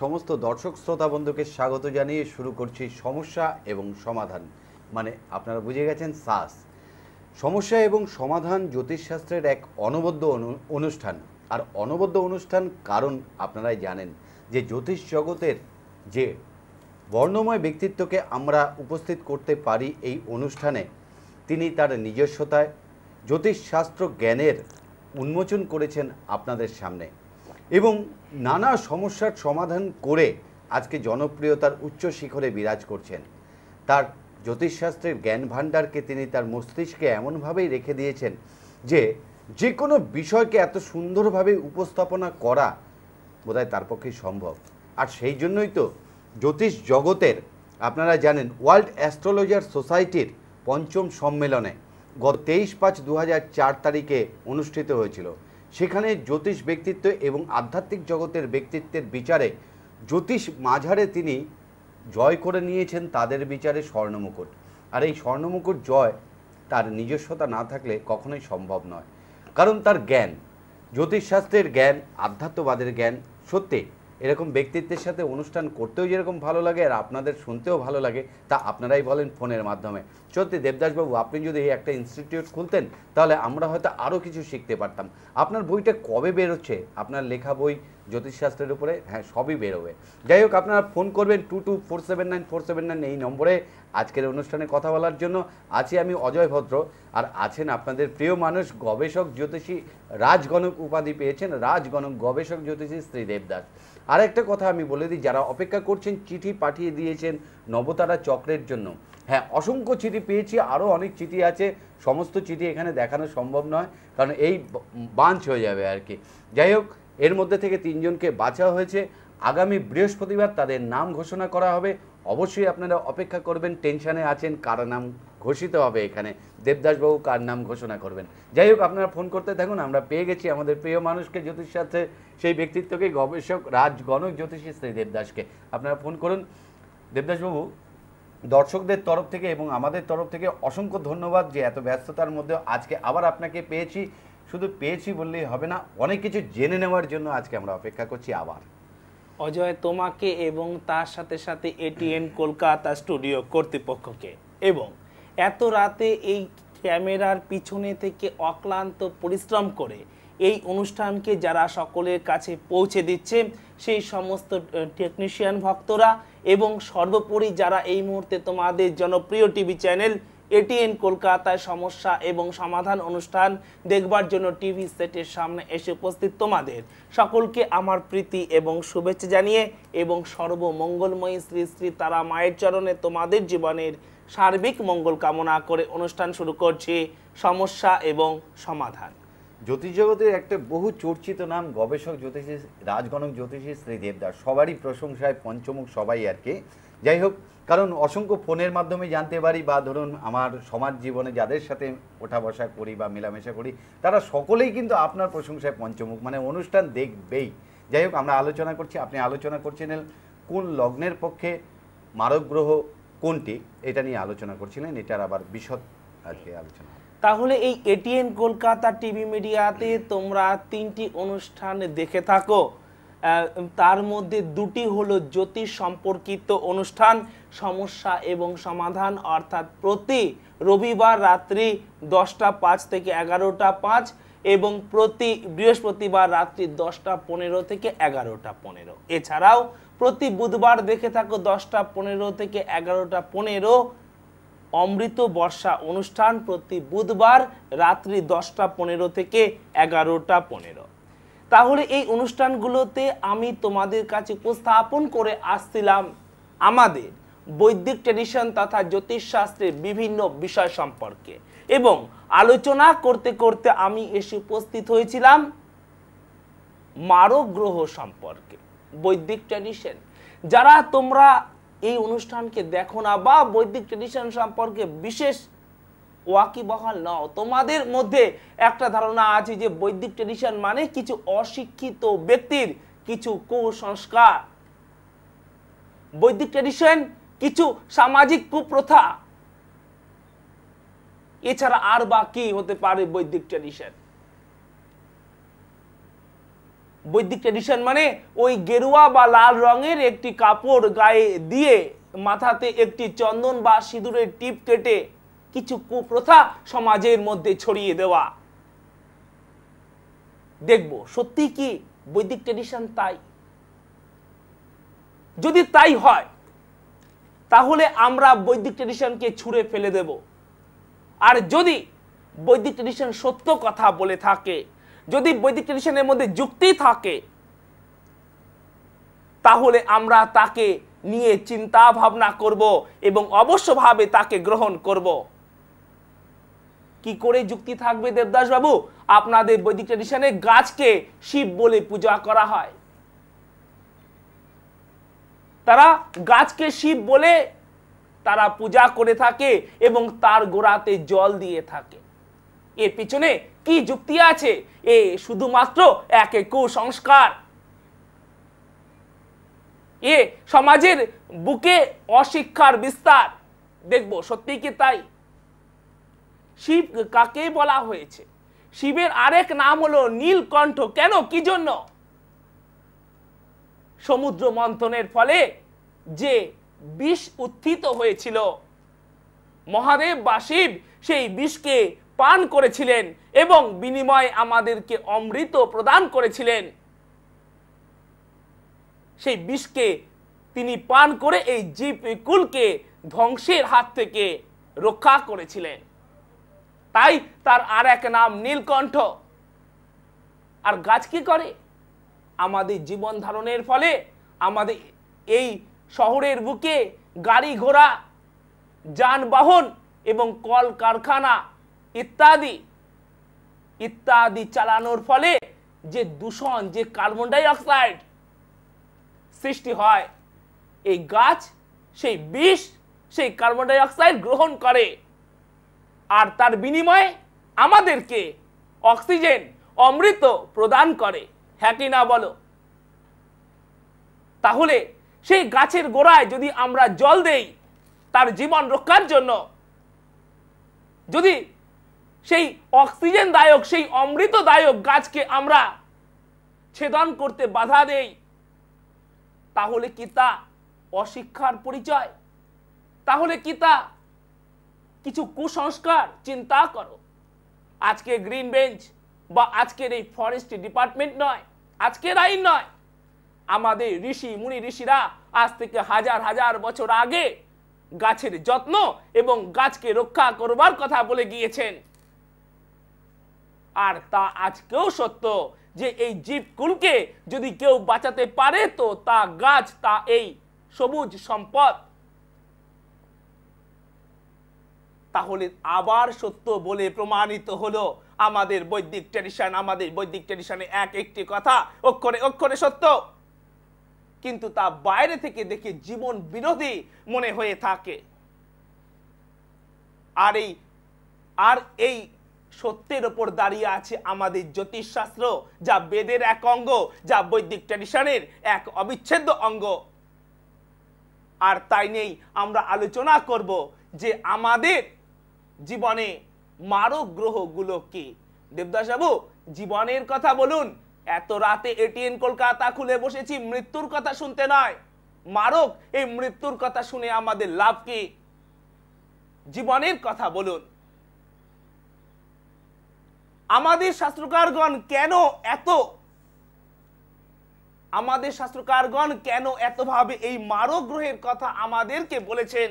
সমস্ত দর্শক শ্রোতা বন্ধুকে স্বাগত জানিয়ে শুরু করছি সমস্যা এবং সমাধান, মানে আপনারা বুঝে গেছেন সাস। সমস্যা এবং সমাধান জ্যোতিষশাস্ত্রের এক অনবদ্য অনুষ্ঠান। আর অনবদ্য অনুষ্ঠান কারণ আপনারাই জানেন যে জ্যোতিষ জগতের যে বর্ণময় ব্যক্তিত্বকে আমরা উপস্থিত করতে পারি এই অনুষ্ঠানে, তিনি তার নিজস্বতায় জ্যোতিষশাস্ত্র জ্ঞানের উন্মোচন করেছেন আপনাদের সামনে এবং নানা সমস্যার সমাধান করে আজকে জনপ্রিয়তার উচ্চ শিখরে বিরাজ করছেন। তার জ্যোতিষশাস্ত্রের জ্ঞান ভাণ্ডারকে তিনি তার মস্তিষ্কে এমনভাবেই রেখে দিয়েছেন যে যে কোনো বিষয়কে এত সুন্দরভাবে উপস্থাপনা করা বোধহয় তার পক্ষেই সম্ভব। আর সেই জন্যই তো জ্যোতিষ জগতের, আপনারা জানেন, ওয়ার্ল্ড অ্যাস্ট্রোলজার সোসাইটির পঞ্চম সম্মেলনে গত 23/5/2004 অনুষ্ঠিত হয়েছিল। সেখানে জ্যোতিষ ব্যক্তিত্ব এবং আধ্যাত্মিক জগতের ব্যক্তিত্বের বিচারে জ্যোতিষ মাঝারে তিনি জয় করে নিয়েছেন তাদের বিচারে স্বর্ণমুকুট। আর এই স্বর্ণমুকুট জয় তার নিজস্বতা না থাকলে কখনোই সম্ভব নয়, কারণ তার জ্ঞান, জ্যোতিষশাস্ত্রের জ্ঞান, আধ্যাত্মবাদের জ্ঞান। সত্যি এরকম ব্যক্তিত্বের সাথে অনুষ্ঠান করতেও যেরকম ভালো লাগে আর আপনাদের শুনতেও ভালো লাগে, তা আপনারাই বলেন ফোনের মাধ্যমে। সত্যি দেবদাসবাবু, আপনি যদি এই একটা ইনস্টিটিউট খুলতেন তাহলে আমরা হয়তো আরও কিছু শিখতে পারতাম। আপনার বইটা কবে বেরোচ্ছে? আপনার লেখা বই জ্যোতিষশাস্ত্রের উপরে? হ্যাঁ, সবই বেরোবে। যাই হোক, আপনারা ফোন করবেন 22479479 এই নম্বরে আজকের অনুষ্ঠানে কথা বলার জন্য। আছি আমি অজয় ভদ্র, আর আছেন আপনাদের প্রিয় মানুষ, গবেষক জ্যোতিষী, রাজগণক উপাধি পেয়েছেন, রাজগণক গবেষক জ্যোতিষী শ্রী দেবদাস। আর একটা কথা আমি বলে দিই, যারা অপেক্ষা করছেন, চিঠি পাঠিয়ে দিয়েছেন নবতারা চক্রের জন্য। হ্যাঁ, অসংখ্য চিঠি পেয়েছি, আরও অনেক চিঠি আছে। সমস্ত চিঠি এখানে দেখানো সম্ভব নয়, কারণ এই বাঞ্চ হয়ে যাবে আর কি। যাই হোক, এর মধ্যে থেকে 3 জনকে বাছা হয়েছে। আগামী বৃহস্পতিবার তাদের নাম ঘোষণা করা হবে। অবশ্যই আপনারা অপেক্ষা করবেন, টেনশানে আছেন কার নাম ঘোষিত হবে এখানে, দেবদাসবাবু কার নাম ঘোষণা করবেন। যাই হোক, আপনারা ফোন করতে থাকুন। আমরা পেয়ে গেছি আমাদের প্রিয় মানুষকে, জ্যোতিষশাস্ত্রের সেই ব্যক্তিত্বকে, গবেষক রাজগণক জ্যোতিষী শ্রী দেবদাসকে। আপনারা ফোন করুন। দেবদাসবাবু, দর্শকদের তরফ থেকে এবং আমাদের তরফ থেকে অসংখ্য ধন্যবাদ যে এত ব্যস্ততার মধ্যে আজকে আবার আপনাকে পেয়েছি। শুধু পেয়েছি বললেই হবে না, অনেক কিছু জেনে নেওয়ার জন্য আজকে আমরা অপেক্ষা করছি আবার। অজয়, তোমাকে এবং তার সাথে সাথে এটিএন কলকাতা স্টুডিও কর্তৃপক্ষকে এবং এত রাতে এই ক্যামেরার পিছনে থেকে অক্লান্ত পরিশ্রম করে এই অনুষ্ঠানকে যারা সকলের কাছে পৌঁছে দিচ্ছে, সেই সমস্ত টেকনিশিয়ান ভক্তরা এবং সর্বোপরি যারা এই মুহূর্তে তোমাদের জনপ্রিয় টিভি চ্যানেল এটিএন কলকাতায় সমস্যা এবং সমাধান অনুষ্ঠান দেখবার জন্য টিভি সেটের সামনে এসে উপস্থিত তোমাদের সকলকে আমার প্রীতি এবং শুভেচ্ছা জানিয়ে এবং সর্বমঙ্গলময়ী শ্রী শ্রী তারা মায়ের চরণে তোমাদের জীবনের সার্বিক মঙ্গল কামনা করে অনুষ্ঠান শুরু করছি সমস্যা এবং সমাধান। জ্যোতিষ জগতের একটা বহু চর্চিত নাম গবেষক জ্যোতিষী রাজগণক জ্যোতিষী শ্রী দেবদাস, সবারই প্রশংসায় পঞ্চমুখ সবাই আর কি। যাই হোক, কারণ অসংখ্য ফোনের মাধ্যমে জানতে পারি, বা ধরুন আমার সমাজ জীবনে যাদের সাথে ওঠা বসা করি বা মেলামেশা করি, তারা সকলেই কিন্তু আপনার প্রশংসায় পঞ্চমুখ, মানে অনুষ্ঠান দেখবেই। যাই হোক, আমরা আলোচনা করছি, আপনি আলোচনা করছিলেন কোন লগ্নের পক্ষে মারক গ্রহ কোনটি, এটা নিয়ে আলোচনা করছিলেন। এটার আবার বিশদ আজকে আলোচনা। তাহলে এই এটিএন কলকাতা টিভি মিডিয়াতে তোমরা 3টি অনুষ্ঠান দেখে থাকো, তার মধ্যে 2টি হলো জ্যোতিষ সম্পর্কিত অনুষ্ঠান সমস্যা এবং সমাধান, অর্থাৎ প্রতি রবিবার রাত্রি 10টা 5 থেকে 11টা 5 এবং প্রতি বৃহস্পতিবার রাত্রি 10টা 15 থেকে 11টা 15। এছাড়াও প্রতি বুধবার দেখে থাকো 10টা 15 থেকে 11টা 15 অমৃত বর্ষা অনুষ্ঠান, প্রতি বুধবার রাত্রি 10টা 15 থেকে 11টা 15। তাহলে এই অনুষ্ঠানগুলোতে আমি তোমাদের কাছে উপস্থাপন করে আসছিলাম আমাদের বৈদিক ট্র্যাডিশন তথা জ্যোতিষশাস্ত্রের বিভিন্ন বিষয় সম্পর্কে, এবং আলোচনা করতে করতে আমি এসে উপস্থিত হয়েছিলাম মারক গ্রহ সম্পর্কে। বৈদিক ট্র্যাডিশন, যারা তোমরা এই অনুষ্ঠানকে দেখো না বা বৈদিক ট্র্যাডিশন সম্পর্কে বিশেষ ওয়াকিবহাল নও, তোমাদের মধ্যে একটা ধারণা আছে যে বৈদিক ট্র্যাডিশন মানে কিছু অশিক্ষিত ব্যক্তির কিছু কুসংস্কার, বৈদিক ট্র্যাডিশন কিছু সামাজিক কুপ্রথা, এছাড়া আর বা কি হতে পারে বৈদিক ট্র্যাডিশন? বৈদিক ট্র্যাডিশন মানে ওই গেরুয়া বা লাল রঙের একটি কাপড় গায়ে দিয়ে মাথাতে একটি চন্দন বা সিঁদুরের টিপ কেটে কিছু কুপ্রথা সমাজের মধ্যে ছড়িয়ে দেওয়া। দেখব সত্যি কি বৈদিক ট্র্যাডিশন তাই? যদি তাই হয় তাহলে আমরা বৈদিক ট্র্যাডিশনকে ছুঁড়ে ফেলে দেব। আর যদি বৈদিক ট্র্যাডিশন সত্য কথা বলে থাকে, যদি বৈদিক ট্র্যাডিশনের মধ্যে যুক্তি থাকে, তাহলে আমরা তাকে নিয়ে চিন্তা ভাবনা করব এবং অবশ্যভাবে তাকে গ্রহণ করব। কি করে যুক্তি থাকবে দেবদাস বাবু? আপনাদের বৈদিক ট্র্যাডিশনে গাছকে শিব বলে পূজা করা হয়। তারা গাছকে শিব বলে তারা পূজা করে থাকে এবং তার গোড়াতে জল দিয়ে থাকে। এর পিছনে কি যুক্তি আছে? এ শুধুমাত্র এক কুসংস্কার। এ সমাজের বুকে অশিক্ষার বিস্তার। দেখব সত্যি কি তাই? শিব কাকে বলা হয়েছে? শিবের আরেক নাম হলো নীলকণ্ঠ। কেন, কি জন্য? সমুদ্র মন্থনের ফলে যে বিষ উত্থিত হয়েছিল, মহাদেব বা শিব সেই বিষকে পান করেছিলেন এবং বিনিময়ে আমাদেরকে অমৃত প্রদান করেছিলেন। সেই বিষকে তিনি পান করে এই জীবকুলকে ধ্বংসের হাত থেকে রক্ষা করেছিলেন। তাই তার আর এক নাম নীলকণ্ঠ। আর গাছ কি করে? আমাদের জীবন ধারণের ফলে আমাদের এই শহরের বুকে গাড়ি ঘোড়া, যানবাহন এবং কলকারখানা ইত্যাদি ইত্যাদি চালানোর ফলে যে দূষণ, যে কার্বন ডাই অক্সাইড সৃষ্টি হয়, এই গাছ সেই বিষ, সেই কার্বন ডাই অক্সাইড গ্রহণ করে আর তার বিনিময়ে আমাদেরকে অক্সিজেন, অমৃত প্রদান করে। হ্যাঁ কি না বলো? তাহলে সেই গাছের গোড়ায় যদি আমরা জল দেই তার জীবন রক্ষার জন্য, যদি সেই অক্সিজেন দায়ক, সেই অমৃতদায়ক গাছকে আমরা ছেদন করতে বাধা দেই, তাহলে কি তা অশিক্ষার পরিচয়? তাহলে কি তা কিছু কুসংস্কার? চিন্তা করো। আজকে গ্রিন বেঞ্চ বা আজকের এই ফরেস্ট ডিপার্টমেন্ট নয়, আজকের আইন নয়, আমাদের ঋষি মুনি ঋষিরা আজ থেকে হাজার হাজার বছর আগে গাছের যত্ন এবং গাছকে রক্ষা করবার কথা বলে গিয়েছেন। আর তা আজকেও সত্য যে এই জীবকুলকে যদি কেউ বাঁচাতে পারে তো তা গাছ, তা এই সবুজ সম্পদ। তাহলে আবার সত্য বলে প্রমাণিত হলো আমাদের বৈদিক ট্র্যাডিশন। আমাদের বৈদিক ট্র্যাডিশনে একটি কথা অক্ষরে অক্ষরে সত্য, কিন্তু তা বাইরে থেকে দেখে জীবন বিরোধী মনে হয়ে থাকে। আর এই সত্যের উপর দাঁড়িয়ে আছে আমাদের জ্যোতিষশাস্ত্র, যা বেদের এক অঙ্গ, যা বৈদিক ট্র্যাডিশনের এক অবিচ্ছেদ্য অঙ্গ। আর তাই নেই আমরা আলোচনা করব যে আমাদের জীবনে মারক গ্রহগুলো কি। দেবদাস বাবু, জীবনের কথা বলুন। এত রাতে এটিএন কলকাতা খুলে বসেছি মৃত্যুর কথা শুনতে নয়। মারক, এই মৃত্যুর কথা শুনে আমাদের লাভ কি? জীবনের কথা বলুন। আমাদের শাস্ত্রকারগণ কেন এতভাবে এই মারক গ্রহের কথা আমাদেরকে বলেছেন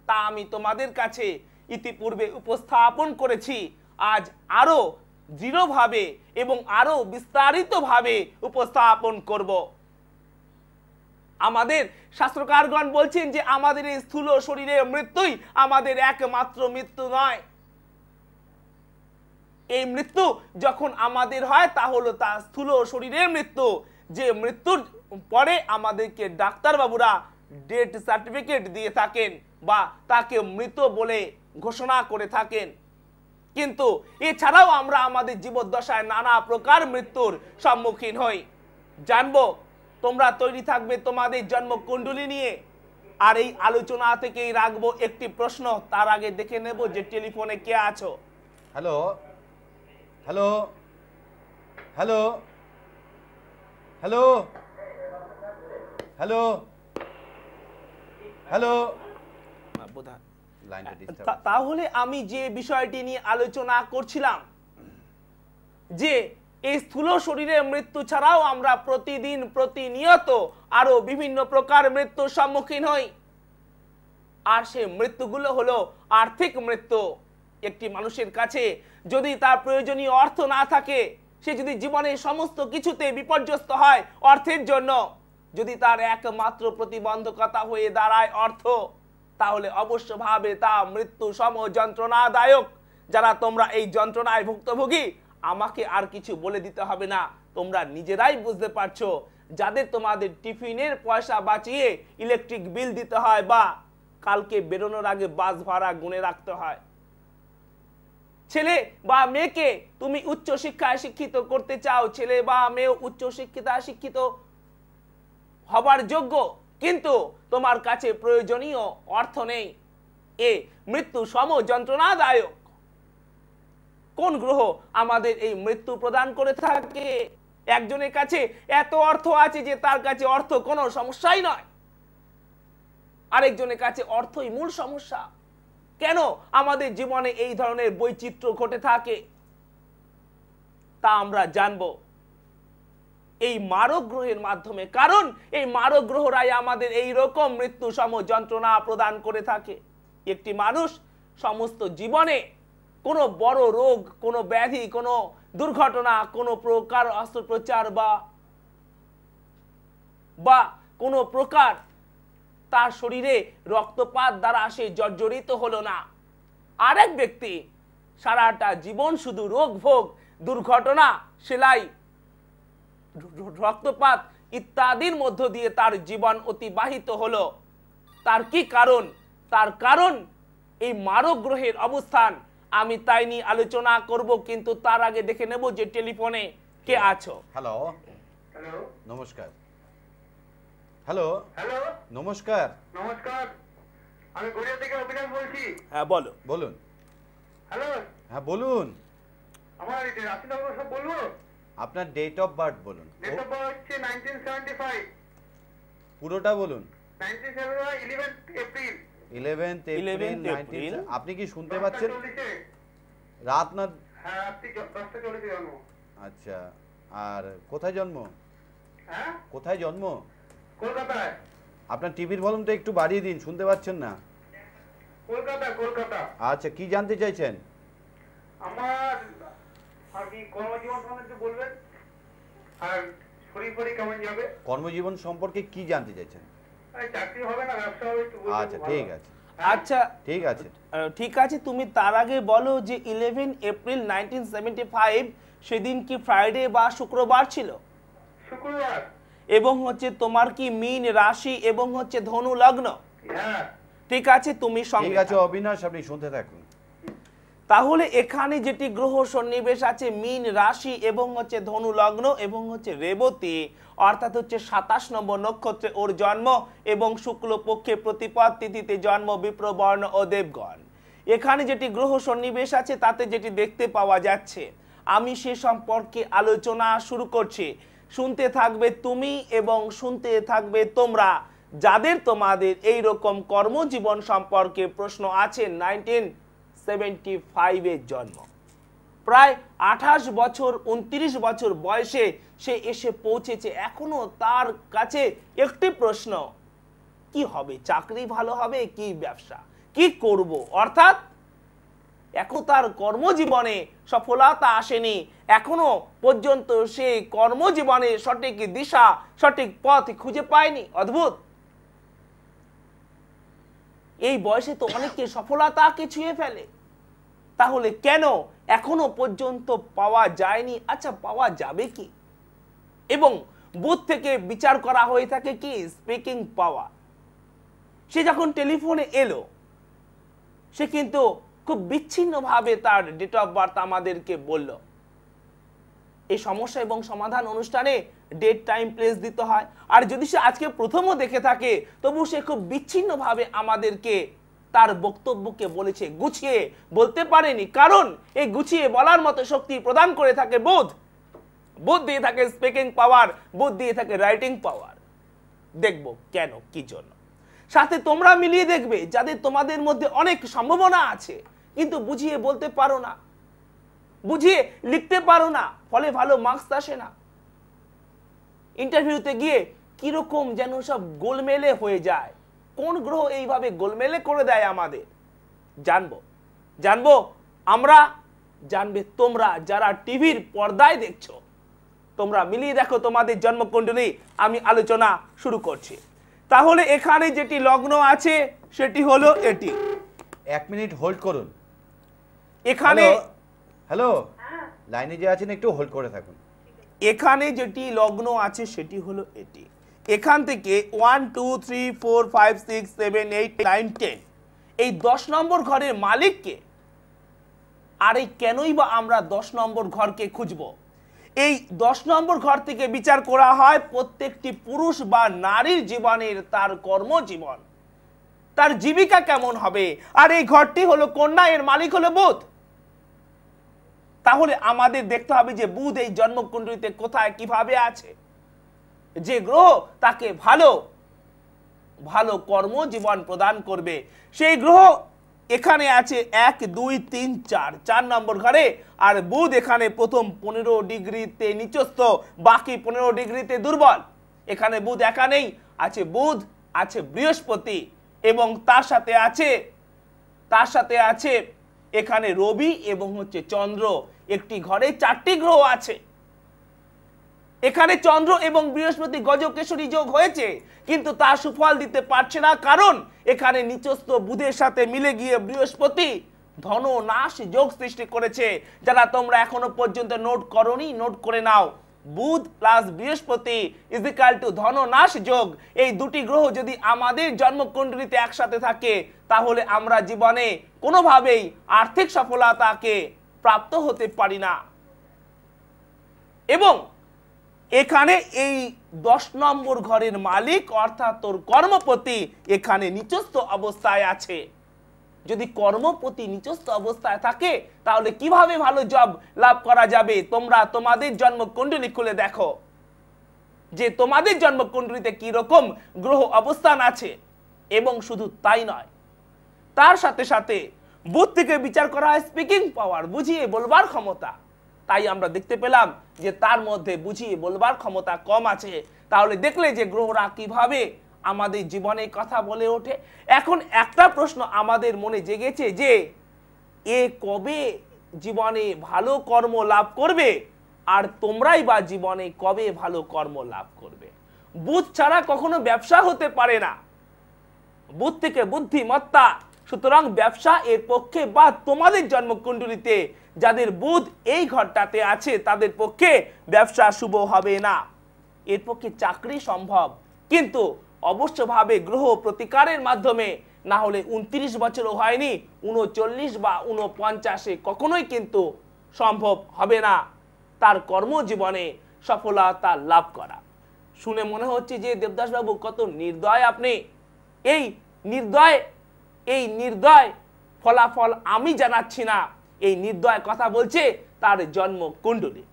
তা আমি তোমাদের কাছে ইতিপূর্বে উপস্থাপন করেছি। আজ আরো দৃঢ়ভাবে এবং আরো বিস্তারিতভাবে উপস্থাপন করব। আমাদের শাস্ত্রকারগণ বলছেন যে আমাদের এই স্থূল শরীরের মৃত্যুই আমাদের একমাত্র মৃত্যু নয়। এই মৃত্যু যখন আমাদের হয় তা হলো তা স্থূল শরীরের মৃত্যু, যে মৃত্যুর পরে আমাদেরকে ডাক্তারবাবুরা ডেথ সার্টিফিকেট দিয়ে থাকেন বা তাকে মৃত বলে ঘোষণা করে থাকেন। কিন্তু এছাড়াও আমরা আমাদের জীবদ্দশায় নানা প্রকার মৃত্যুর সম্মুখীন হই। জানবো, তোমরা তৈরি থাকবে তোমাদের জন্মকুণ্ডলী নিয়ে। আর এই আলোচনা থেকেই রাখবো একটি প্রশ্ন। তার আগে দেখে নেব যে টেলিফোনে কে আছো। Hello hello hello hello hello hello, লাইনটা ডিস্টার্ব। তাহলে আমি যে বিষয়টি নিয়ে আলোচনা করছিলাম যে এই স্থূল শরীরে মৃত্যু ছাড়াও আমরা প্রতিদিন প্রতিনিয়ত আরো বিভিন্ন প্রকার মৃত্যুর সম্মুখীন হই। আর সেই মৃত্যুগুলো হলো আর্থিক মৃত্যু। একটি মানুষের কাছে যদি তার প্রয়োজনীয় অর্থ না থাকে, সে যদি জীবনের সমস্ত কিছুতে বিপর্যস্ত হয় অর্থের জন্য, যদি তার একমাত্র প্রতিবন্ধকতা হয়ে দাঁড়ায় অর্থ, তাহলে অবশ্যভাবে তা মৃত্যু সম যন্ত্রণাদায়ক। যারা তোমরা এই যন্ত্রণায় ভুক্তভোগী, আমাকে আর কিছু বলে দিতে হবে না, তোমরা নিজেরাই বুঝতে পারছো। যাদের তোমাদের টিফিনের পয়সা বাঁচিয়ে ইলেকট্রিক বিল দিতে হয় বা কালকে বেরোনোর আগে বাস ভাড়া গুনে রাখতে হয়, ছেলে বা মেয়েকে তুমি উচ্চ শিক্ষায় শিক্ষিত করতে চাও, ছেলে বা মেয়ে উচ্চ শিক্ষিত হবার যোগ্য, কিন্তু তোমার কাছে প্রয়োজনীয় অর্থ নেই, এ মৃত্যু সম যন্ত্রণাদায়ক। কোন গ্রহ আমাদের এই মৃত্যু প্রদান করে থাকে? একজনের কাছে এত অর্থ আছে যে তার কাছে অর্থ কোনো সমস্যাই নয়, আরেকজনের কাছে অর্থই মূল সমস্যা। কেন আমাদের জীবনে এই ধরনের বৈচিত্র্য ঘটে থাকে তা আমরা জানবো এই মারক গ্রহের মাধ্যমে। কারণ এই মারক গ্রহরাই আমাদের এই রকম মৃত্যু সম যন্ত্রণা প্রদান করে থাকে। একটি মানুষ সমস্ত জীবনে কোনো বড় রোগ, কোনো ব্যাধি, কোনো দুর্ঘটনা, কোনো প্রকার অস্ত্রোপচার বা কোনো প্রকার তার শরীরে রক্তপাত দ্বারা সে জর্জরিত হলো না। আরেক ব্যক্তি সারাটা জীবন শুধু রোগ ভোগ, দুর্ঘটনা, সেলাই, রক্তপাত ইত্যাদির মধ্য দিয়ে তার জীবন অতিবাহিত হলো। তার কি কারণ? তার কারণ এই মারক গ্রহের অবস্থান। আমি তাই নিয়ে আলোচনা করব, কিন্তু তার আগে দেখে নেব যে টেলিফোনে কে আছো। হ্যালো হ্যালো, নমস্কার। হ্যালো হ্যালো, নমস্কার। নমস্কার। আমি গড়িয়া থেকে অভিনাশ বলছি। হ্যাঁ বলো। বলুন। হ্যালো, হ্যাঁ বলুন। আমার রাশি নম্বর সব বলবো। আপনার ডেট অফ বার্থ বলুন। ডেট অফ বার্থ হচ্ছে 1975, পুরোটা বলুন। 1975 11th এপ্রিল। 11th April 19। আপনি কি শুনতে পাচ্ছেন? 10:40 রাত না? হ্যাঁ, রাত্রি 10:40 জন্ম। আচ্ছা, আর কোথায় জন্ম? হ্যাঁ, কোথায় জন্ম? কলকাতায়। আপনার টিভির ভলিউমটা একটু বাড়িয়ে দিন, শুনতে পাচ্ছেন না। কলকাতা, কলকাতা। আচ্ছা, কি জানতে চাইছেন? আমার আপনি কর্মজীবন সম্বন্ধে বলবেন, আর শরীর ফরীর কেমন যাবে? কর্মজীবন সম্পর্কে কি জানতে চাইছেন? চাকরি হবে না ব্যবসা হবে, একটু বলবেন। আচ্ছা, ঠিক আছে, আচ্ছা ঠিক আছে। ঠিক আছে, তুমি তার আগে বলো যে 11 এপ্রিল 1975 সেদিন কি ফ্রাইডে বা শুক্রবার ছিল? শুক্রবার। এবং হচ্ছে তোমার কি মীন রাশি এবং হচ্ছে ধনু লগ্ন? হ্যাঁ, ঠিক আছে, তুমি ঠিক সঙ্গে আছে অবিনাশ, আপনি শুনতে থাকুন। তাহলে এখানে যেটি গ্রহ সন্নিবেশ আছে মীন রাশি এবং হচ্ছে ধনু লগ্ন এবং হচ্ছে রেবতী, অর্থাৎ হচ্ছে 27 নম্বর নক্ষত্রে ওর জন্ম এবং শুক্লপক্ষে প্রতিপদ তিথিতে জন্ম বিপ্রবর্ণ ও দেবগণ। এখানে যেটি গ্রহ সন্নিবেশ আছে তাতে যেটি দেখতে পাওয়া যাচ্ছে, আমি সে সম্পর্কে আলোচনা শুরু করছি। শুনতে থাকবে তুমি এবং শুনতে থাকবে তোমরা, যাদের তোমাদের এই রকম কর্মজীবন সম্পর্কে প্রশ্ন আছে। 1975 জন্ম, প্রায় 28 বছর 29 বছর বয়সে সে এসে পৌঁছেছে। এখনো তার কাছে একটি প্রশ্ন, কি হবে? চাকরি ভালো হবে কি ব্যবসা, কি করব? অর্থাৎ এখন তার কর্মজীবনে সফলতা আসেনি, এখনো পর্যন্ত সে কর্মজীবনে সঠিক দিশা, সঠিক পথ খুঁজে পায়নি। অদ্ভুত, এই বয়সে তো অনেকে সফলতাকে ছুঁয়ে ফেলে, তাহলে কেন এখনো পর্যন্ত পাওয়া যায়নি? আচ্ছা, পাওয়া যাবে কি? এবং বুথ থেকে বিচার করা হয়ে থাকে কি স্পিকিং পাওয়ার। সে যখন টেলিফোনে এলো, সে কিন্তু খুব বিচ্ছিন্নভাবে তার ডেট অফ বার্থ আমাদেরকে বলল। এই সমস্যা এবং সমাধান অনুষ্ঠানে ডেট, টাইম, প্লেস দিতে হয়। আর যদি সে আজকে প্রথমও দেখে থাকে, তবু সে খুব বিচ্ছিন্নভাবে আমাদেরকে তার বক্তব্যকে বলেছে, গুছিয়ে বলতে পারেনি। কারণ এই গুছিয়ে বলার মতো শক্তি প্রদান করে থাকে বোধ। বুধ দিয়ে থাকে স্পিকিং পাওয়ার, বুধ দিয়ে থাকে রাইটিং পাওয়ার। দেখবো কেন, কি জন্য। সাথে তোমরা মিলিয়ে দেখবে যাদের তোমাদের মধ্যে অনেক সম্ভাবনা আছে কিন্তু বুঝিয়ে বলতে পারো না, বুঝিয়ে লিখতে পারো না, ফলে ভালো মার্কস আসে না। ইন্টারভিউতে গিয়ে কিরকম যেন সব গোলমেলে হয়ে যায়। কোন গ্রহ এইভাবে গোলমেলে করে দেয় আমাদের? জানবো আমরা, জানবে তোমরা যারা টিভির পর্দায় দেখছো। তোমরা মিলিয়ে দেখো তোমাদের জন্মকুণ্ডলী। আমি আলোচনা শুরু করছি। তাহলে এখানে যেটি লগ্ন আছে সেটি হলো এটি। 1 মিনিট হোল্ড করুন। এখানে হ্যালো, লাইনে যে আছেন একটু হোল্ড করে থাকুন। এখানে যেটি লগ্ন আছে সেটি হলো এটি। এখান থেকে 1 2 3 4 5 6 7 8 9 10 এই 10 নম্বর ঘরের মালিককে। আর এই কেনই বা আমরা 10 নম্বর ঘরকে খুঁজব? এই 10 নম্বর ঘর থেকে বিচার করা হয় প্রত্যেকটি পুরুষ বা নারীর জীবনের, তার কর্মজীবন, তার জীবিকা কেমন হবে। আর এই ঘরটি হলো কন্যা, এর মালিক হলো বুধ। তাহলে আমাদের দেখতে হবে যে বুধ এই জন্মকুণ্ডলীতে কোথায় কিভাবে আছে। যে গ্রহ তাকে ভালো ভালো কর্মজীবন প্রদান করবে সেই গ্রহ এখানে আছে 1 2 3 4 নম্বর ঘরে। আর বুধ এখানে প্রথম 15 ডিগ্রিতে নিচস্থ, বাকি 15 ডিগ্রিতে দুর্বল। এখানে বুধ একা নেই, আছে বুধ, আছে বৃহস্পতি এবং তার সাথে আছে এখানে রবি এবং হচ্ছে চন্দ্র। একটি ঘরে 4টি গ্রহ আছে। এখানে চন্দ্র এবং বৃহস্পতি গজকেশরী যোগ হয়েছে কিন্তু তা সুফল দিতে পারছে না, কারণ এখানে নিচস্থ বুধের সাথে মিলে গিয়ে বৃহস্পতি ধন নাশ যোগ সৃষ্টি করেছে। যারা তোমরা এখনো পর্যন্ত নোট করোনি, নোট করে নাও। বুধ প্লাস বৃহস্পতি ইজিক্যাল টু ধন নাশ যোগ। এই দুটি গ্রহ যদি আমাদের জন্মকুণ্ডলীতে একসাথে থাকে তাহলে আমরা জীবনে কোনোভাবেই আর্থিক সফলতাকে প্রাপ্ত হতে পারি না। এবং এখানে এই 10 নম্বর ঘরের মালিক অর্থাৎ তোর কর্মপতি এখানে নিচস্থ অবস্থায় আছে। যদি কর্মপতি নিচস্থ অবস্থায় থাকে তাহলে কিভাবে ভালো জব লাভ করা যাবে? তোমরা তোমাদের জন্মকুণ্ডলী খুলে দেখো যে তোমাদের জন্মকুণ্ডলীতে কি রকম গ্রহ অবস্থান আছে। এবং শুধু তাই নয়, তার সাথে সাথে বুধ থেকে বিচার করা হয় স্পিকিং পাওয়ার, বুঝিয়ে বলবার ক্ষমতা। তাই আমরা দেখতে পেলাম যে তার মধ্যে বুঝিয়ে বলবার ক্ষমতা কম আছে। তাহলে দেখলে যে গ্রহরা কিভাবে আমাদের জীবনে কথা বলে ওঠে। এখন একটা প্রশ্ন আমাদের মনে জেগেছে যে এ কবে জীবনে ভালো কর্ম লাভ করবে আর তোমরাই বা জীবনে কবে ভালো কর্ম লাভ করবে? বুধ ছাড়া কখনো ব্যবসা হতে পারে না। বুধ থেকে বুদ্ধিমত্তা, সুতরাং ব্যবসা এর পক্ষে বা তোমাদের জন্মকুণ্ডলীতে যাদের বুধ এই ঘরটাতে আছে তাদের পক্ষে ব্যবসা শুভ হবে না। এর পক্ষে চাকরি সম্ভব কিন্তু অবশ্যভাবে গ্রহ প্রতিকারের মাধ্যমে, না হলে 29 বছরও হয়নি 39 বা 49 কখনোই কিন্তু সম্ভব হবে না তার কর্মজীবনে সফলতা লাভ করা। শুনে মনে হচ্ছে যে দেবদাস বাবু কত নির্দয় আপনি। এই নির্দয় ফলাফল আমি জানাচ্ছি না, এই নির্দয় কথা বলছে তার জন্মকুণ্ডলী।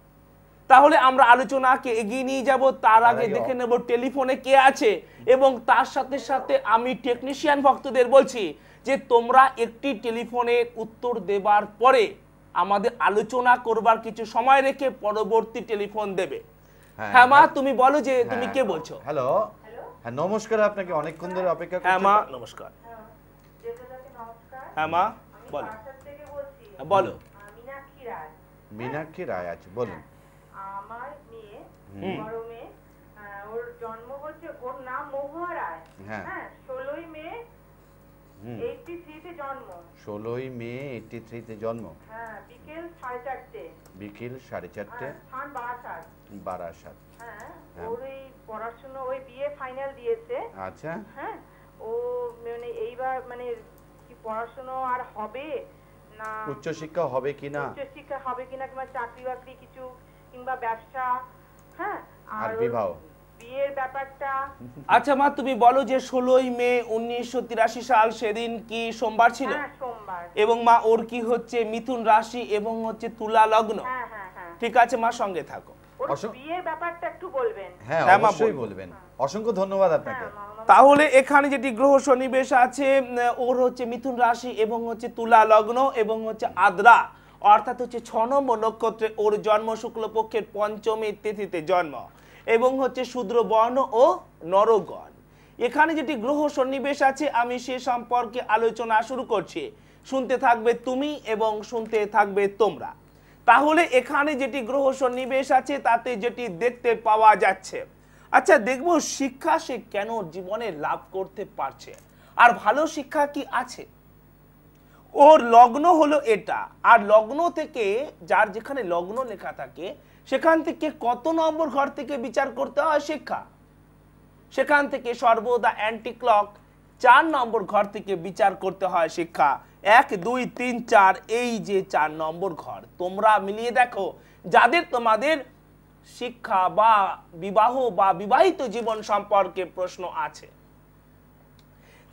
তাহলে আমরা আলোচনাকে এগিয়ে নিয়ে যাব। তার আগে দেখে নেব টেলিফোনে কে আছে এবং তার সাথে সাথে আমি টেকনিশিয়ান ভক্তদের বলছি যে তোমরা একটি টেলিফোনের উত্তর দেবার পরে আমাদের আলোচনা করবার কিছু সময় রেখে পরবর্তী টেলিফোন দেবে। হ্যাঁ মা, তুমি বলো যে তুমি কে বলছো? হ্যালো, হ্যাঁ নমস্কার, আপনাকে অনেকক্ষণ ধরে অপেক্ষা করছি। হ্যাঁ মা নমস্কার। হ্যাঁ মা বলো। বলো। মীনাক্ষী রায় আছে, বলুন। আমার মেয়ে বড় মেয়ে, ওর জন্ম হচ্ছে, ওর নাম মহুয়া রায়। হ্যাঁ 16ই মে 83 তে জন্ম। 16ই মে 83 তে জন্ম। হ্যাঁ বিকেল 4:30। বিকেল 4:30। স্থান বারাসাত। বারাসাত। হ্যাঁ ওর এই পড়াশোনা, ওই বিএ ফাইনাল দিয়েছে। আচ্ছা। হ্যাঁ ও মানে এইবার মানে কি পড়াশোনা আর হবে না উচ্চ শিক্ষা হবে কিনা, কিংবা চাকরি বাকরি কিছু কিংবা ব্যবসা, হ্যাঁ আর বিবাহ, বিয়ের ব্যাপারটা। আচ্ছা মা তুমি বলো যে 16ই মে 1983 সাল সেদিন কি সোমবার ছিল? হ্যাঁ সোমবার। এবং মা ওর কি হচ্ছে মিথুন রাশি এবং হচ্ছে তুলা লগ্ন? হ্যাঁ হ্যাঁ হ্যাঁ ঠিক আছে মা, সঙ্গে থাকো। ওর বিয়ের ব্যাপারটা একটু বলবেন। হ্যাঁ অবশ্যই বলবেন, অসংখ্য ধন্যবাদ আপনাকে। তাহলে এখানে যেটি গ্রহ সন্নিবেশ আছে ওর হচ্ছে মিথুন রাশি এবং হচ্ছে তুলা লগ্ন এবং হচ্ছে আদ্রা অর্থাৎ হচ্ছে 6 নম্বর নক্ষত্রে ওর জন্ম, শুক্লপক্ষের পঞ্চমী তিথিতে জন্ম এবং হচ্ছে শূদ্র বর্ণ ও নরগণ। এখানে যেটি গ্রহ সন্নিবেশ আছে আমি সে সম্পর্কে আলোচনা শুরু করছি, শুনতে থাকবে তুমি এবং শুনতে থাকবে তোমরা। তাহলে এখানে যেটি গ্রহ সন্নিবেশ আছে তাতে যেটি দেখতে পাওয়া যাচ্ছে, আচ্ছা দেখবো শিক্ষা সে কেন জীবনে লাভ করতে পারছে, আর ভালো শিক্ষা কি আছে। ওর লগ্ন হলো এটা, আর লগ্ন থেকে যার যেখানে লগ্ন লেখা থাকে সেখান থেকে কত নম্বর ঘর থেকে বিচার করতে হয় শিক্ষা, সেখান থেকে সর্বদা অ্যান্টি ক্লক 4 নম্বর ঘর থেকে বিচার করতে হয় শিক্ষা। 1 2 3 4 এই যে 4 নম্বর ঘর তোমরা মিলিয়ে দেখো, যাদের তোমাদের শিক্ষা বা বিবাহ বা বিবাহিত জীবন সম্পর্কে প্রশ্ন আছে,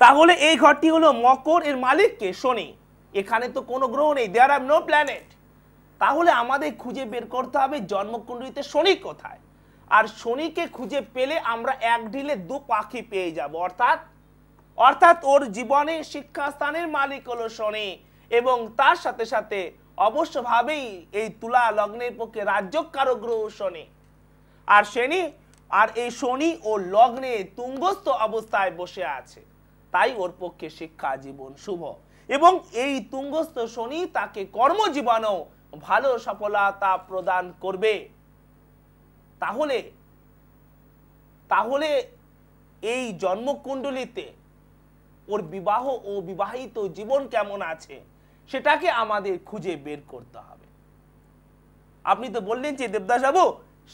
তাহলে এই ঘরটি হলো মকর, এর মালিক কে? শনি। এখানে তো কোনো গ্রহ নেই, দেয়ার আর নো প্ল্যানেট। তাহলে আমাদের খুঁজে বের করতে হবে জন্মকুণ্ডলিতে শনি কোথায়, আর শনিকে খুঁজে পেলে আমরা এক ঢিলে 2 পাখি পেয়ে যাব, অর্থাৎ ওর জীবনে শিক্ষাস্থানের মালিক হলো শনি এবং তার সাথে সাথে অবশ্যভাবেই এই তুলা লগ্নের পক্ষে রাজ্যকারক গ্রহ শনি। আর এই শনি ও লগ্নে তুঙ্গস্থ অবস্থায় বসে আছে, তাই ওর পক্ষে শিক্ষা জীবন শুভ এবং এই তুঙ্গস্থ শনি তাকে কর্মজীবনেও ভালো সফলতা প্রদান করবে। তাহলে এই জন্মকুণ্ডলিতে ওর বিবাহ ও বিবাহিত জীবন কেমন আছে সেটাকে আমাদের খুঁজে বের করতে হবে। আপনি তো বললেন যে দেবদাস বাবু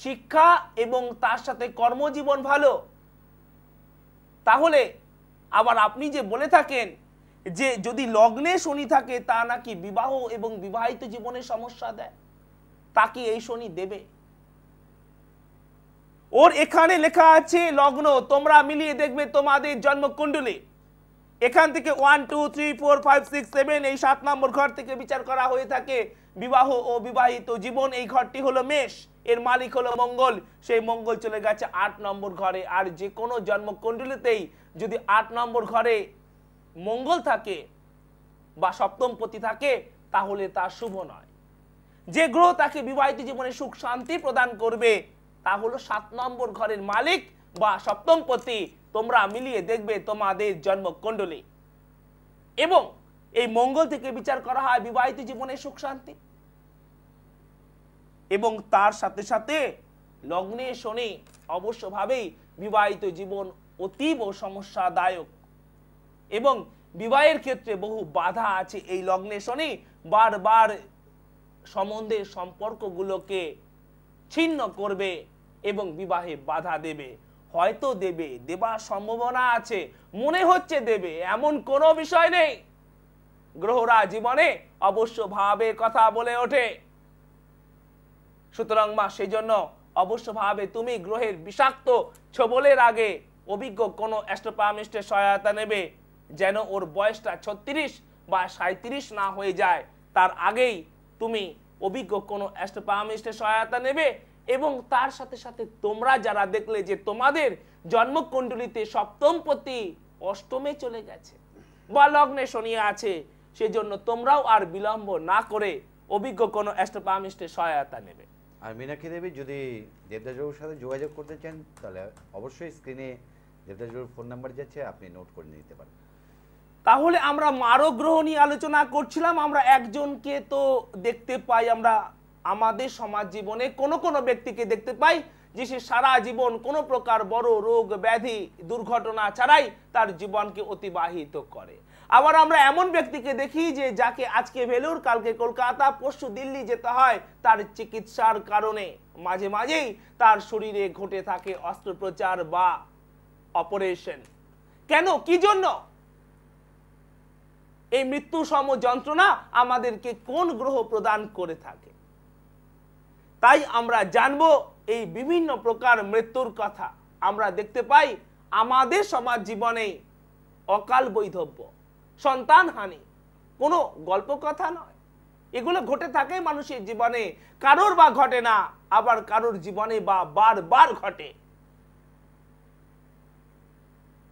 শিক্ষা এবং তার সাথে কর্মজীবন ভালো, তাহলে আবার আপনি যে বলে থাকেন যে যদি লগ্নে শনি থাকে তা নাকি বিবাহ এবং বিবাহিত জীবনে সমস্যা দেয়, তা কি এই শনি দেবে? ওর এখানে লেখা আছে লগ্ন, তোমরা মিলিয়ে দেখবে তোমাদের জন্মকুণ্ডলী, এখান থেকে 1 2 3 4 5 6 7 এই 7 নম্বর ঘর থেকে বিচার করা হয়ে থাকে বিবাহ ও বিবাহিত জীবন। এই ঘরটি হলো মেষ, এর মালিক হলো মঙ্গল, সেই মঙ্গল চলে গেছে 8 নম্বর ঘরে। আর যে কোনো জন্মকুণ্ডলীতেই যদি 8 নম্বর ঘরে মঙ্গল থাকে বা সপ্তমপতি থাকে তাহলে তা শুভ নয়। যে গ্রহ তাকে বিবাহিত জীবনে সুখ শান্তি প্রদান করবে তা হলো 7 নম্বর ঘরের মালিক বা সপ্তমপতি। তোমরা মিলিয়ে দেখবে তোমাদের জন্মকুণ্ডলী এবং এই মঙ্গল থেকে বিচার করা হয় বিবাহিত জীবনে সুখ শান্তি এবং তার সাথে সাথে লগ্নে শনি অবশ্যভাবেই বিবাহিত জীবন অতীব সমস্যাদায়ক এবং বিবাহের ক্ষেত্রে বহু বাধা আছে। এই লগ্নে শনি বারবার সম্বন্ধের সম্পর্কগুলোকে ছিন্ন করবে এবং বিবাহে বাধা দেবে, হয়তো দেবার সম্ভাবনা আছে, মনে হচ্ছে দেবে, এমন কোনো বিষয় নেই। গ্রহরা জীবনে অবশ্যভাবে কথা বলে ওঠে, সুতরাং মা সেই জন্য অবশ্যভাবে তুমি গ্রহের বিষাক্ত ছোবলের আগে অভিজ্ঞ কোনো অ্যাস্ট্রোপামিস্টের সহায়তা নেবে, যেন ওর বয়সটা 36 বা 37 না হয়ে যায়, তার আগেই তুমি অভিজ্ঞ কোনো অ্যাস্ট্রোপামিস্টের সহায়তা নেবে। এবং তার সাথে সাথে তোমরা যারা দেখলে যে তোমাদের জন্মকুণ্ডলিতে সপ্তমপতি অষ্টমে চলে গেছে বা লগ্নে শনি আছে, সেজন্য তোমরাও আর বিলম্ব না করে অভিজ্ঞ কোনো অ্যাস্ট্রোপামিস্টের সহায়তা নেবে। আর মীনাক্ষী দেবী যদি দেবদাসবাবুর সাথে যোগাযোগ করতে চান তাহলে অবশ্যই স্ক্রিনে দেবদাসবাবুর ফোন নাম্বার যাচ্ছে, আপনি নোট করে নিতে পারেন। তাহলে আমরা মারক গ্রহ নিয়ে আলোচনা করছিলাম। আমরা একজনকে তো দেখতে পাই, আমরা আমাদের সমাজ জীবনে কোনো ব্যক্তিকে দেখতে পাই যে সে সারা জীবন কোনো প্রকার বড় রোগ ব্যাধি দুর্ঘটনা ছাড়াই তার জীবনকে অতিবাহিত করে। আবার আমরা এমন ব্যক্তিকে দেখি যে যাকে আজকে ভেলুর কালকে কলকাতা পরশু দিল্লি যেতে হয় তার চিকিৎসার কারণে, মাঝে মাঝেই তার শরীরে ঘটে থাকে অস্ত্রোপচার বা অপারেশন। কেন, কি জন্য? এই মৃত্যু সম যন্ত্রণা আমাদেরকে কোন গ্রহ প্রদান করে থাকে? তাই আমরা জানবো এই বিভিন্ন প্রকার মৃত্যুর কথা। আমরা দেখতে পাই আমাদের সমাজ জীবনে অকাল বৈধব্য, সন্তানহানি কোনো গল্প কথা নয়, এগুলো ঘটে থাকে মানুষের জীবনে, কারোর বা ঘটে না। আবার কারোর জীবনে বা বারবার ঘটে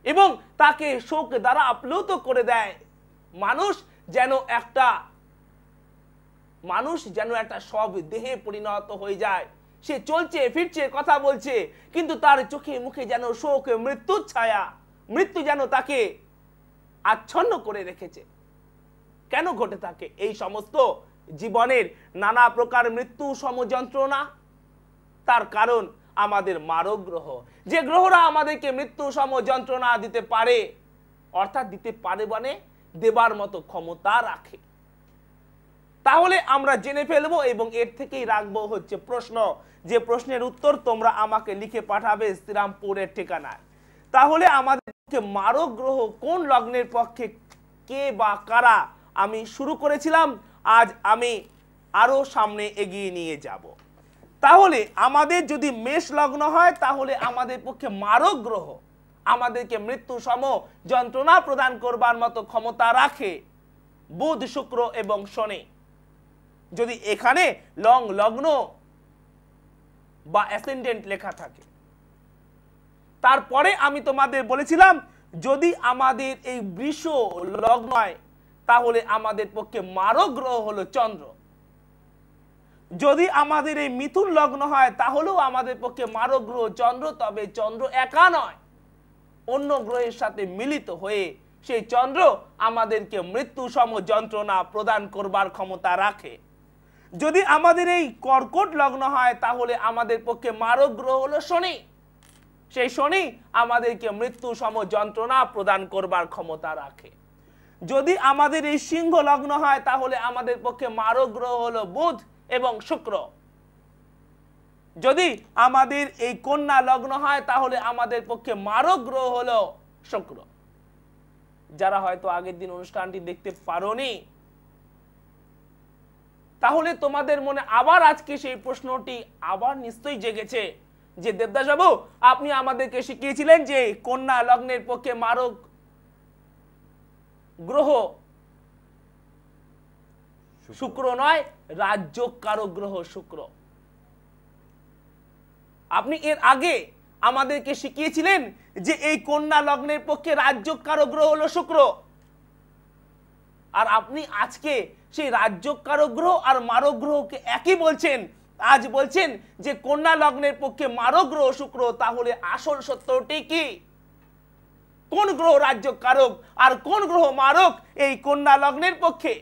এবং তাকে শোক দ্বারা আপ্লুত করে দেয়। মানুষ যেন একটা সব দেহে পরিণত হয়ে যায়। সে চলছে ফিরছে কথা বলছে, কিন্তু তার চোখে মুখে যেন শোক, মৃত্যুর ছায়া, মৃত্যু যেন তাকে আচ্ছন্ন করে রেখেছে। কেন ঘটে থাকে এই সমস্ত জীবনের নানা প্রকার মৃত্যু সমযন্ত্রণা? তার কারণ আমাদের মারক গ্রহ, যে গ্রহরা আমাদেরকে মৃত্যু সমযন্ত্রণা দিতে পারে, অর্থাৎ দিতে পারে মানে দেবার মতো ক্ষমতা রাখে। তাহলে আমরা জেনে ফেলবো এবং এর থেকেই রাখবো হচ্ছে প্রশ্ন, যে প্রশ্নের উত্তর তোমরা আমাকে লিখে পাঠাবে শ্রীরামপুরের ঠিকানায়। তাহলে আমাদের পক্ষে মারক গ্রহ কোন লগ্নের পক্ষে কে বা কারা আমি শুরু করেছিলাম, আজ আমি আরো সামনে এগিয়ে নিয়ে যাব। তাহলে আমাদের যদি মেষ লগ্ন হয়, তাহলে আমাদের পক্ষে মারক গ্রহ আমাদেরকে মৃত্যু সম যন্ত্রণা প্রদান করবার মতো ক্ষমতা রাখে বুধ, শুক্র এবং শনি। যদি এখানে লগ্ন বা অ্যাসেন্ডেন্ট লেখা থাকে। তারপরে আমি তোমাদের বলেছিলাম, যদি আমাদের এই বৃষ লগ্ন হয়, তাহলে আমাদের পক্ষে মারক গ্রহ হলো চন্দ্র। যদি আমাদের এই মিথুন লগ্ন হয়, তাহলেও আমাদের পক্ষে মারক গ্রহ চন্দ্র। তবে চন্দ্র একা নয়, অন্য গ্রহের সাথে মিলিত হয়ে সেই চন্দ্র আমাদেরকে মৃত্যু সম যন্ত্রণা প্রদান করবার ক্ষমতা রাখে। যদি আমাদের এই কর্কট লগ্ন হয়, তাহলে আমাদের পক্ষে মারক গ্রহ হলো শনি। সেই শনি আমাদেরকে মৃত্যু সম যন্ত্রণা প্রদান করবার ক্ষমতা রাখে। যদি আমাদের এই সিংহ লগ্ন হয়, তাহলে আমাদের পক্ষে মারক গ্রহ হলো বুধ এবং শুক্র। যদি আমাদের এই কন্যা লগ্ন হয়, তাহলে আমাদের পক্ষে মারক গ্রহ হলো শুক্র। যারা হয়তো আগের দিন অনুষ্ঠানটি দেখতে পারোনি, তাহলে তোমাদের মনে আবার আজকে সেই প্রশ্নটি আবার নিশ্চয়ই জেগেছে যে দেবদাস বাবু, আপনি আমাদেরকে শিখিয়েছিলেন যে কন্যা লগ্নের পক্ষে মারক গ্রহ শুক্র নয়, রাজ্যকারক গ্রহ শুক্র। আপনি এর আগে আমাদেরকে শিখিয়েছিলেন যে এই কন্যা লগ্নের পক্ষে রাজ্যকারক গ্রহ হলো শুক্র। আর আপনি আজকে সেই রাজ্যকারক গ্রহ আর মারক গ্রহকে একই বলছেন। আজ বলছেন যে কন্যা লগ্নের পক্ষে মারক গ্রহ শুক্র। তাহলে আসল সত্যটি কি? কোন গ্রহ রাজ্যকারক আর কোন গ্রহ মারক এই কন্যা লগ্নের পক্ষে?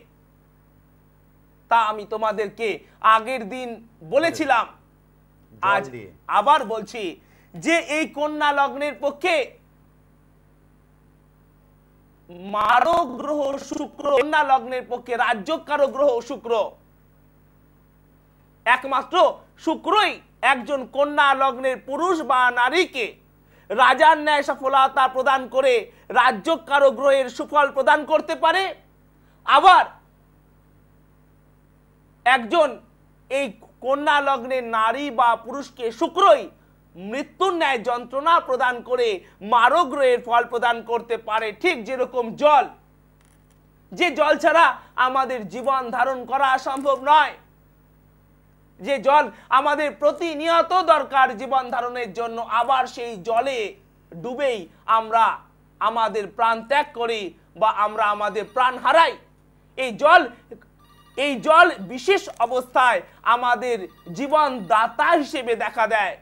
তা আমি তোমাদেরকে আগের দিন বলেছিলাম, আজ আবার বলছি যে এই কন্যা লগ্নের পক্ষে মারক গ্রহ শুক্র, কন্যা লগ্নের পক্ষে রাজ্যকারক গ্রহ শুক্র। একমাত্র শুক্রই একজন কন্যা লগ্নের পুরুষ বা নারীকে রাজার ন্যায় সফলতা প্রদান করে রাজ্যকারক গ্রহের সুফল প্রদান করতে পারে। আবার একজন এই কন্যা লগ্নের নারী বা পুরুষকে শুক্রই মৃত্যুর ন্যায় যন্ত্রণা প্রদান করে মারক গ্রহের ফল প্রদান করতে পারে। ঠিক যেরকম জল, যে জল ছাড়া আমাদের জীবন ধারণ করা সম্ভব নয়, যে জল আমাদের প্রতিনিয়ত দরকার জীবন ধারণের জন্য, আবার সেই জলে ডুবেই আমরা আমাদের প্রাণ ত্যাগ করি বা আমরা আমাদের প্রাণ হারাই। এই জল বিশেষ অবস্থায় আমাদের জীবন দাতা হিসেবে দেখা দেয়।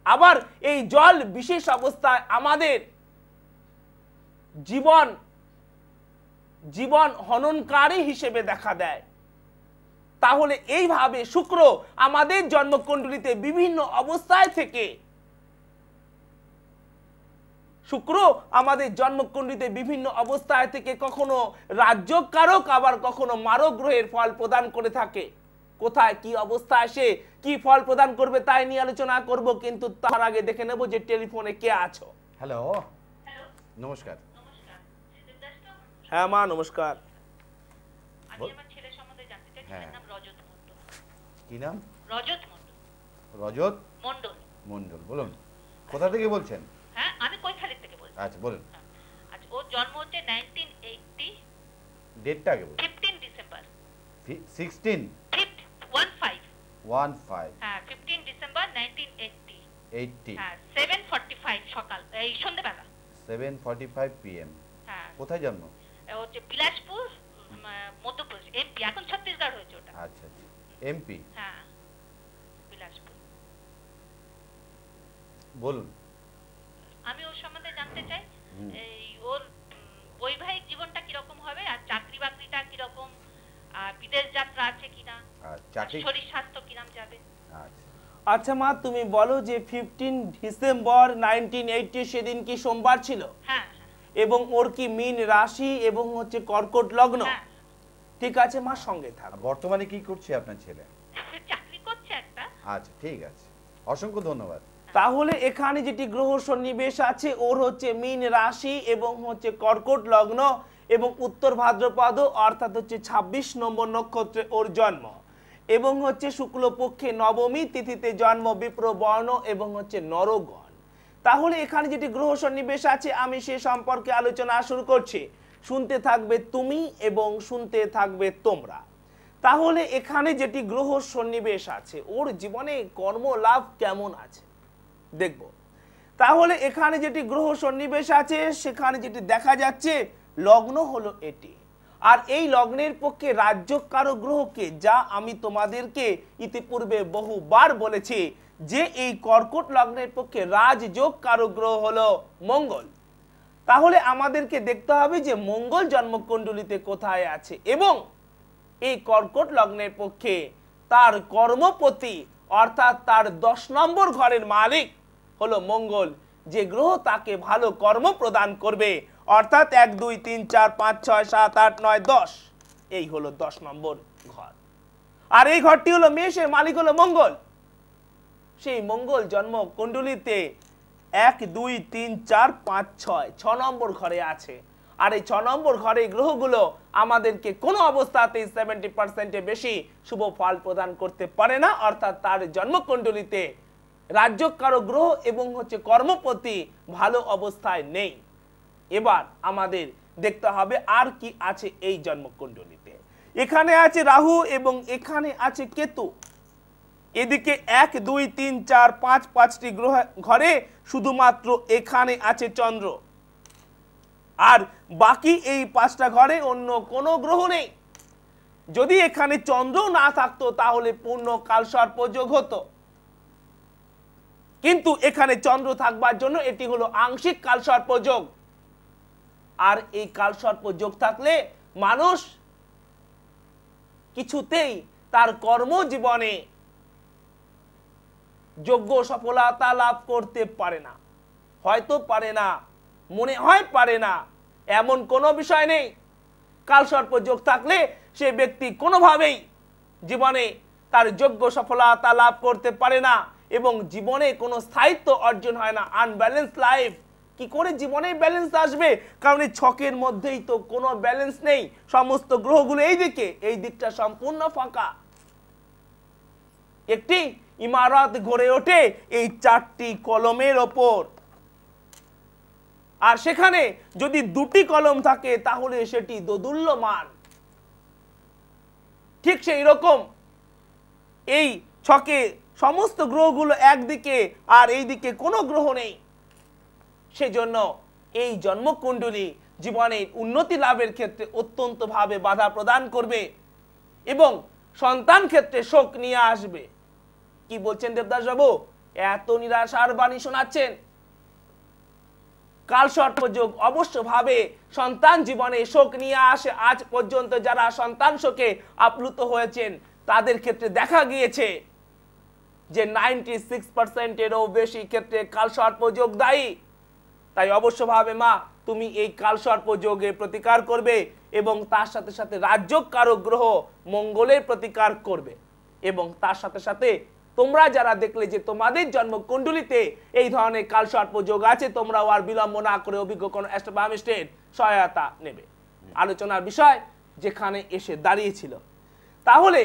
আবার এই জল বিশেষ অবস্থায় আমাদের জীবন হননকারী হিসেবে দেখা দেয়। তাহলে এইভাবে শুক্র আমাদের জন্মকুণ্ডলিতে বিভিন্ন অবস্থায় থেকে কখনো রাজ্যকারক আবার কখনো মারক গ্রহের ফল প্রদান করে থাকে। কোথায় কি অবস্থায় সে কি ফল প্রদান করবে তাই নিয়ে আলোচনা করব, কিন্তু তার আগে দেখে নেব যে টেলিফোনে কে আছো। হ্যালো, নমস্কার। হ্যাঁ মা, নমস্কার। আমি আমার ছেলের সম্বন্ধে জানতে চাই। ছেলের নাম রজত মণ্ডল। কি নাম? রজত মণ্ডল। রজত মণ্ডল। মণ্ডল, বলুন কোথা থেকে বলছেন? হ্যাঁ, আমি কৈখালি থেকে বলছি। আচ্ছা বলুন। আচ্ছা, ওর জন্ম হচ্ছে 1980। ডেটটা আগে বলুন। 15 ডিসেম্বর। 16 15 15 হ্যাঁ 15 ডিসেম্বর 1980 80 হ্যাঁ 7:45 সকাল এই সন্ধ্যাবেলা 7:45 PM। হ্যাঁ কোথায় জন্ম? হচ্ছে বিলাসপুর মধ্যপ্রদেশ এমপি এখন ছত্তিশগড় হয়েছে ওটা আচ্ছা আচ্ছা, এমপি। হ্যাঁ বিলাসপুর। বলুন। আমি ওর সম্বন্ধে জানতে চাই এই ওর বৈবাহিক জীবনটা কিরকম হবে আর চাকরি বাকরিটা কিরকম আর বিদেশ যাত্রা আছে কিনা আর চাকরি শরীর স্বাস্থ্য কিরম যাবে। আচ্ছা আচ্ছা মা তুমি বলো যে 15 ডিসেম্বর 1980 সেদিন কি সোমবার ছিল? হ্যাঁ এবং ওর কি মীন রাশি এবং হচ্ছে কর্কট লগ্ন? হ্যাঁ ঠিক আছে মা, সঙ্গে থাকো। বর্তমানে কি করছে আপনার ছেলে? চাকরি করছে একটা। আচ্ছা ঠিক আছে, অসংখ্য ধন্যবাদ। তাহলে এখানে যেটি গ্রহ সন্নিবেশ আছে ওর হচ্ছে মীন রাশি এবং হচ্ছে কর্কট লগ্ন এবং উত্তর ভাদ্রপদ অর্থাৎ হচ্ছে 26 নম্বর নক্ষত্রে ওর জন্ম এবং হচ্ছে শুক্লপক্ষে নবমী তিথিতে জন্ম, বিপ্র বর্ণ এবং হচ্ছে নরগণ। তাহলে এখানে যেটি গ্রহ সন্নিবেশ আছে আমি সে সম্পর্কে আলোচনা শুরু করছি। শুনতে থাকবে তুমি এবং শুনতে থাকবে তোমরা। তাহলে এখানে যেটি গ্রহ সন্নিবেশ আছে ওর জীবনে কর্মলাভ কেমন আছে দেখব। তাহলে এখানে যেটি গ্রহ সন্নিবেশ আছে সেখানে যেটি দেখা যাচ্ছে লগ্ন হলো এটি, আর এই লগ্নের পক্ষে রাজ্যকারক গ্রহকে, যা আমি তোমাদেরকে ইতিপূর্বে বহুবার বলেছি যে এই কর্কট লগ্নের পক্ষে রাজযোগ কারক গ্রহ হলো মঙ্গল। তাহলে আমাদেরকে দেখতে হবে যে মঙ্গল জন্মকুণ্ডলিতে কোথায় আছে এবং এই কর্কট লগ্নের পক্ষে তার কর্মপতি অর্থাৎ তার 10 নম্বর ঘরের মালিক হলো মঙ্গল, যে গ্রহ তাকে ভালো কর্ম প্রদান করবে অর্থাৎ 1 2 3 4 5 6 7 8 9 10 এই হলো 10 নম্বর ঘর। আর এই ঘরটি হলো মেষের মালিক হলো মঙ্গল। সেই মঙ্গল জন্ম কুণ্ডলিতে 1 2 3 4 5 6 6 নম্বর ঘরে আছে। আর এই 6 নম্বর ঘরে গ্রহগুলো আমাদেরকে কোনো অবস্থাতেই 70% বেশি শুভ ফল প্রদান করতে পারে না, অর্থাৎ তার জন্মকুণ্ডলিতে রাজ্যকারক গ্রহ এবং হচ্ছে কর্মপতি ভালো অবস্থায় নেই। এবার আমাদের দেখতে হবে আর কি আছে এই জন্মকুণ্ডলিতে। এখানে আছে রাহু এবং এখানে আছে কেতু। এদিকে 1 2 3 4 5 5টি গ্রহ ঘরে শুধুমাত্র এখানে আছে চন্দ্র, আর বাকি এই 5টা ঘরে অন্য কোনো গ্রহ নেই। যদি এখানে চন্দ্র না থাকতো তাহলে পূর্ণ কালসর্প যোগ হতো, কিন্তু এখানে চন্দ্র থাকবার জন্য এটি হলো আংশিক কালসর্প যোগ। আর এই কালসর্প যোগ থাকলে মানুষ কিছুতেই তার কর্মজীবনে যোগ্য সফলতা লাভ করতে পারে না। হয়তো পারে না, মনে হয় পারে না, এমন কোনো বিষয় নেই। কালসর্প যোগ থাকলে সে ব্যক্তি কোনোভাবেই জীবনে তার যোগ্য সফলতা লাভ করতে পারে না এবং জীবনে কোনো স্থায়িত্ব অর্জন হয় না। Unbalance life. কি করে জীবনে ব্যালেন্স আসবে? কারণ এই ছকের মধ্যেই তো কোনো ব্যালেন্স নেই। সমস্ত গ্রহগুলো এই দিকে, এই দিকটা সম্পূর্ণ ফাঁকা। একটি ইমারত গড়ে ওঠে এই 4টি কলমের ওপর, আর সেখানে যদি 2টি কলম থাকে তাহলে সেটি দোদুল্যমান। ঠিক সেই রকম এই ছকে সমস্ত গ্রহগুলো একদিকে আর এই দিকে কোনো গ্রহ নেই। সেজন্য এই জন্মকুণ্ডলী জীবনের উন্নতি লাভের ক্ষেত্রে অত্যন্ত ভাবে বাধা প্রদান করবে এবং সন্তান ক্ষেত্রে শোক নিয়ে আসবে। কি বলছেন দেবদাস বাবু? এত নিরাশার বাণী শোনাচ্ছেন। কালসর্প যোগ অবশ্যভাবে সন্তান জীবনে শোক নিয়ে আসে। আজ পর্যন্ত যারা সন্তান শোকে আপ্লুত হয়েছেন তাদের ক্ষেত্রে দেখা গিয়েছে যে 96%-এরও বেশি ক্ষেত্রে কালসর্প যোগ দায়ী। তাই অবশ্যভাবে মা তুমি এই কালসর্প যোগের প্রতিকার করবে এবং তার সাথে সাথে রাজযোগ কারক গ্রহ মঙ্গলের প্রতিকার করবে। এবং তার সাথে সাথে তোমরা যারা দেখলে যে তোমাদের জন্মকুণ্ডলিতে এই ধরনের কালসর্প যোগ আছে, তোমরাও আর বিলম্ব না করে অভিজ্ঞ কোনো অ্যাস্ট্রোবায়োমিস্টের সহায়তা নেবে। আলোচনার বিষয় যেখানে এসে দাঁড়িয়েছিল, তাহলে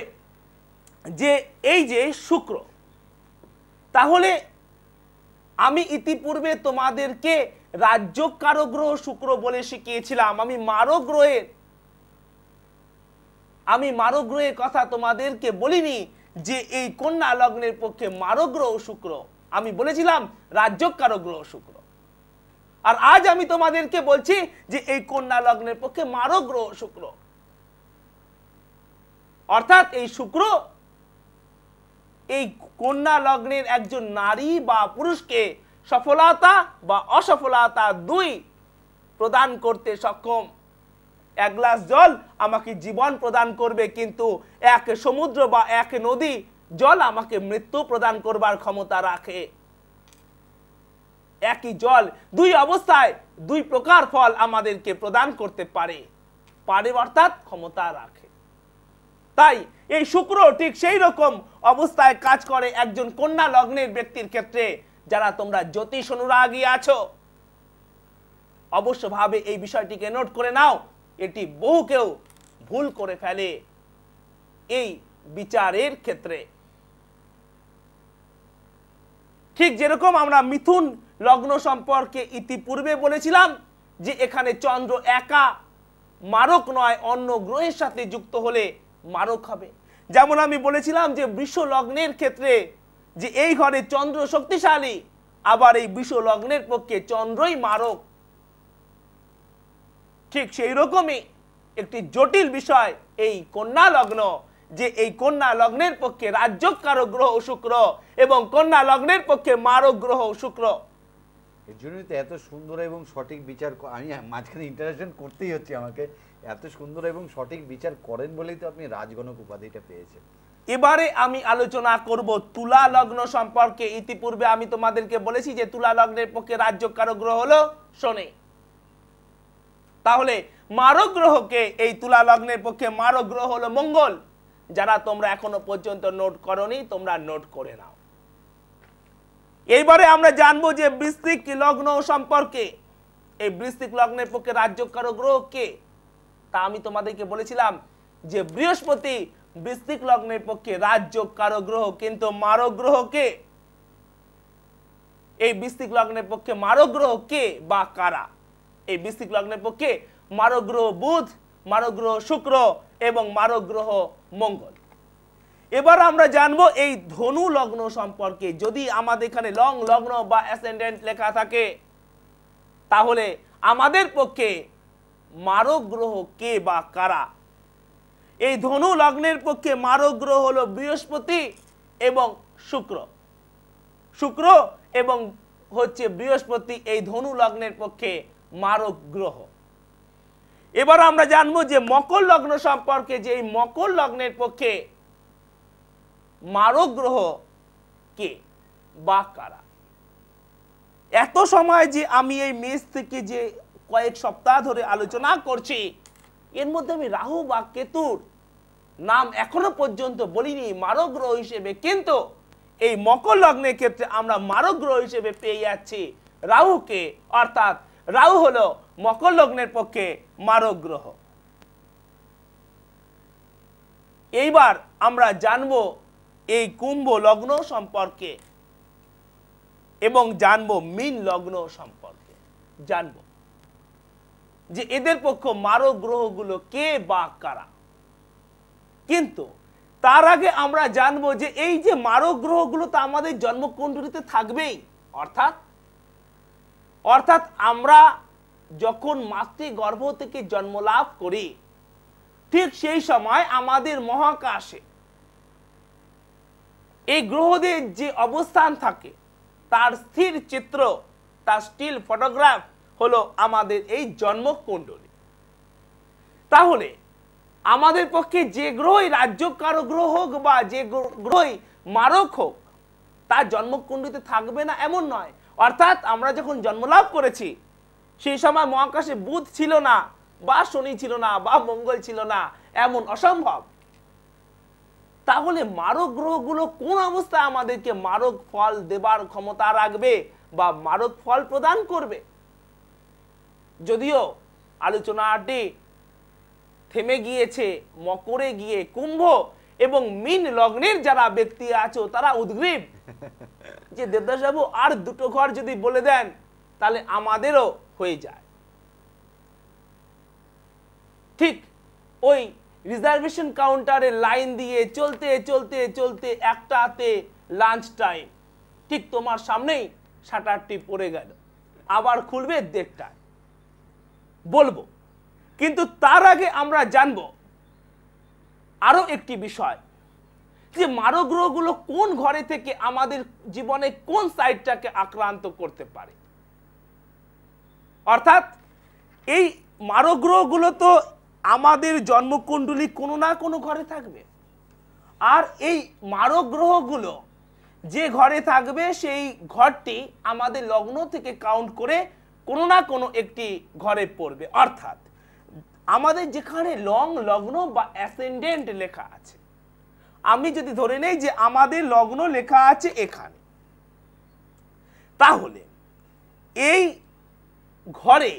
যে এই যে শুক্র, তাহলে আমি ইতিপূর্বে তোমাদেরকে রাজযোগ কারক গ্রহ শুক্র বলে শিখিয়েছিলাম। আমি মারক গ্রহের কথা তোমাদেরকে বলিনি যে এই কন্যা লগ্নের পক্ষে মারক গ্রহ শুক্র, আমি বলেছিলাম রাজ্যকারক গ্রহ শুক্র, আর আজ আমি তোমাদেরকে বলছি যে এই কন্যা লগ্নের পক্ষে মারক গ্রহ শুক্র। অর্থাৎ এই শুক্র এই কন্যা লগ্নের একজন নারী বা পুরুষকে সফলতা বা অসফলতা দুই প্রদান করতে সক্ষম। এক গ্লাস জল আমাকে জীবন প্রদান করবে, কিন্তু এক সমুদ্র বা এক নদী জল আমাকে মৃত্যু প্রদান করবার ক্ষমতা রাখে। একই জল দুই অবস্থায় দুই প্রকার ফল আমাদেরকে প্রদান করতে পারে অর্থাৎ ক্ষমতা রাখে। তাই এই শুক্র ঠিক সেই রকম অবস্থায় কাজ করে একজন কন্যা লগ্নের ব্যক্তির ক্ষেত্রে। যারা তোমরা জ্যোতিষ অনুরাগী আছো অবশ্যভাবে এই বিষয়টিকে নোট করে নাও। এটি বহু কেউ ভুল করে ফেলে এই বিচারের ক্ষেত্রে। ঠিক যেরকম আমরা মিথুন লগ্ন সম্পর্কে ইতিপূর্বে বলেছিলাম যে এখানে চন্দ্র একা মারক নয়, অন্য গ্রহের সাথে যুক্ত হলে মারক হবে। যেমন আমি বলেছিলাম যে বৃষ লগ্নের ক্ষেত্রে যে এই ঘরে চন্দ্র শক্তিশালী, আবার এই বৃষ লগ্নের পক্ষে চন্দ্রই মারক। ঠিক সেই রকমই একটি জটিল বিষয় এই কন্যা লগ্ন, যে এই কন্যা লগ্নের পক্ষে রাজ্যকারক গ্রহ শুক্র এবং কন্যা লগ্নের পক্ষে মারক গ্রহ শুক্র। এর জন্যই তো এত সুন্দর এবং সঠিক বিচার, আমি মাঝখানে ইন্টারাকশন করতেই হচ্ছে আমাকে, এত সুন্দর এবং সঠিক বিচার করেন বলেই তো আপনি রাজগণক উপাধিটা পেয়েছেন। এবারে আমি আলোচনা করব তুলা লগ্ন সম্পর্কে। ইতিপূর্বে আমি তোমাদেরকে বলেছি যে তুলা লগ্নের পক্ষে রাজ্যকারক গ্রহ হলো শনি। তাহলে মারক গ্রহকে এই তুলা লগ্নের পক্ষে মারক গ্রহ হলো মঙ্গল। যারা তোমরা এখনো পর্যন্ত নোট করনি তোমরা নোট করে নাও। এইবারে আমরা জানবো যে বৃশ্চিক লগ্ন সম্পর্কে। এই বৃশ্চিক লগ্নের পক্ষে রাজ্যকারক গ্রহ কে, তা আমি তোমাদেরকে বলেছিলাম যে বৃহস্পতি বৃশ্চিক লগ্নের পক্ষে রাজ্যকারক গ্রহ, কিন্তু মারক গ্রহ কে? এই বৃশ্চিক লগ্নের পক্ষে মারক গ্রহ কে বা কারা? এই বৃশ্চিক লগ্নের পক্ষে মারক গ্রহ বুধ, মারক গ্রহ শুক্র এবং মারক গ্রহ মঙ্গল। এবার আমরা জানবো এই ধনু লগ্ন সম্পর্কে। যদি আমাদের এখানে লং লগ্ন বা অ্যাসেন্ডেন্ট লেখা থাকে তাহলে আমাদের পক্ষে মারক গ্রহ কে বা কারা? এই ধনু লগ্নের পক্ষে মারক গ্রহ হলো বৃহস্পতি এবং শুক্র। শুক্র এবং হচ্ছে বৃহস্পতি এই ধনু লগ্নের পক্ষে মারক গ্রহ। এবার আমরা জানবো যে মকর লগ্ন সম্পর্কে, যে এই মকর লগ্নের পক্ষে মারক গ্রহ কে বা কারা? এত সময় যে আমি এই মেষ থেকে যে কয়েক সপ্তাহ ধরে আলোচনা করছি, এর মধ্যে আমি রাহু বা কেতুর নাম এখনো পর্যন্ত বলিনি মারক গ্রহ হিসেবে, কিন্তু এই মকর লগ্নের ক্ষেত্রে আমরা মারক গ্রহ হিসেবে পেয়ে যাচ্ছি রাহুকে। অর্থাৎ রাহু হলো মকর লগ্নের পক্ষে মারক গ্রহ। এইবার আমরা জানবো এই কুম্ভ লগ্ন সম্পর্কে এবং জানবো মীন লগ্ন সম্পর্কে। জানবো যে এদের পক্ষে মারক গ্রহগুলো কে বা কারা। কিন্তু তার আগে আমরা জানবো যে এই যে মারক গ্রহগুলো তো আমাদের জন্মকুণ্ডলিতে থাকবেই। অর্থাৎ আমরা যখন মাতৃগর্ভ থেকে জন্ম লাভ করি ঠিক সেই সময় আমাদের মহাকাশে এই গ্রহদের যে অবস্থান থাকে তার স্থির চিত্র, তার স্টিল ফটোগ্রাফ হলো আমাদের এই জন্মকুণ্ডলী। তাহলে আমাদের পক্ষে যে গ্রহই রাজ্যকারক গ্রহ হোক বা যে গ্রহই মারক হোক তার জন্মকুণ্ডলীতে থাকবে না এমন নয়। অর্থাৎ আমরা যখন জন্মলাভ করেছি সেই সময় মহাকাশে বুধ ছিল না বা শনি ছিল না বা মঙ্গল ছিল না, এমন অসম্ভব। তাহলে মারক গ্রহগুলো কোন অবস্থায় আমাদেরকে মারক ফল দেবার ক্ষমতা রাখবে বা মারক ফল প্রদান করবে? যদিও আলোচনাটি থেমে গিয়েছে মকরে গিয়ে, কুম্ভ এবং মীন লগ্নের যারা ব্যক্তি আছো তারা উদ্গ্রীব যে দেবদাস বাবু আর দুটো ঘর যদি বলে দেন তাহলে আমাদেরও হয়ে যায়। ঠিক ওই রিজার্ভেশন কাউন্টারে লাইন দিয়ে চলতে চলতে চলতে একটাতে লাঞ্চ টাইম, ঠিক তোমার সামনেই শাটারটি পড়ে গেল, আবার খুলবে 1:30টায়। বলবো, কিন্তু তার আগে আমরা জানবো আরো একটি বিষয়, যে মারক গ্রহগুলো কোন ঘরে থেকে আমাদের জীবনে কোন সাইডটাকে আক্রান্ত করতে পারে। অর্থাৎ এই মারক গ্রহগুলো তো আমাদের জন্মকুণ্ডলী কোনো না কোনো ঘরে থাকবে, আর এই মারক গ্রহগুলো যে ঘরে থাকবে সেই ঘরটি আমাদের লগ্ন থেকে কাউন্ট করে কোনো না কোনো একটি ঘরে পড়বে। অর্থাৎ আমাদের যেখানে লগ্ন বা অ্যাসেন্ডেন্ট লেখা আছে, আমি যদি ধরে নেই যে আমাদের লগ্ন লেখা আছে এখানে, তাহলে এই ঘরে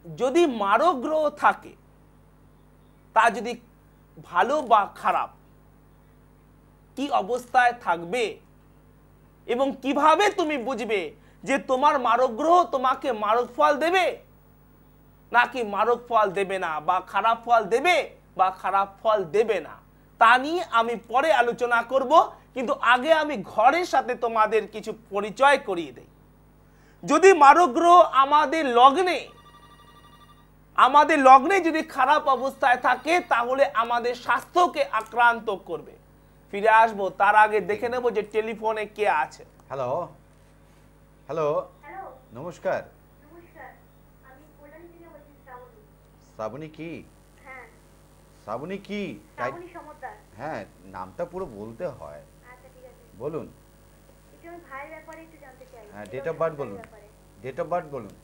যদি মারক গ্রহ থাকে, তা যদি ভালো বা খারাপ কি অবস্থায় থাকবে এবং কিভাবে তুমি বুঝবে যে তোমার মারক গ্রহ তোমাকে মারক ফল দেবে নাকি মারক ফল দেবে না, বা খারাপ ফল দেবে বা খারাপ ফল দেবে না, তা নিয়ে আমি পরে আলোচনা করব। কিন্তু আগে আমি ঘরের সাথে তোমাদের কিছু পরিচয় করিয়ে দেই। যদি মারক গ্রহ আমাদের লগ্নে যদি খারাপ অবস্থায় থাকে, তাহলে আমাদের স্বাস্থ্যকে আক্রান্ত করবে। ফিরে আসবো, তার আগে দেখে নেব যে টেলিফোনে কে আছে। হ্যালো হ্যালো হ্যালো, নমস্কার। নমস্কার, আমি কল্যাণী থেকে বলছি, শ্রাবণী। শ্রাবণী কি? হ্যাঁ, শ্রাবণী কি? শ্রাবণী সমদ্দার। হ্যাঁ, নামটা পুরো বলতে হয়। আচ্ছা, ঠিক আছে। বলুন। একটু আমি ভাইয়ের ব্যাপারে একটু জানতে চাই। হ্যাঁ, ডেট অফ বার্থ বলুন। ডেট অফ বার্থ বলুন।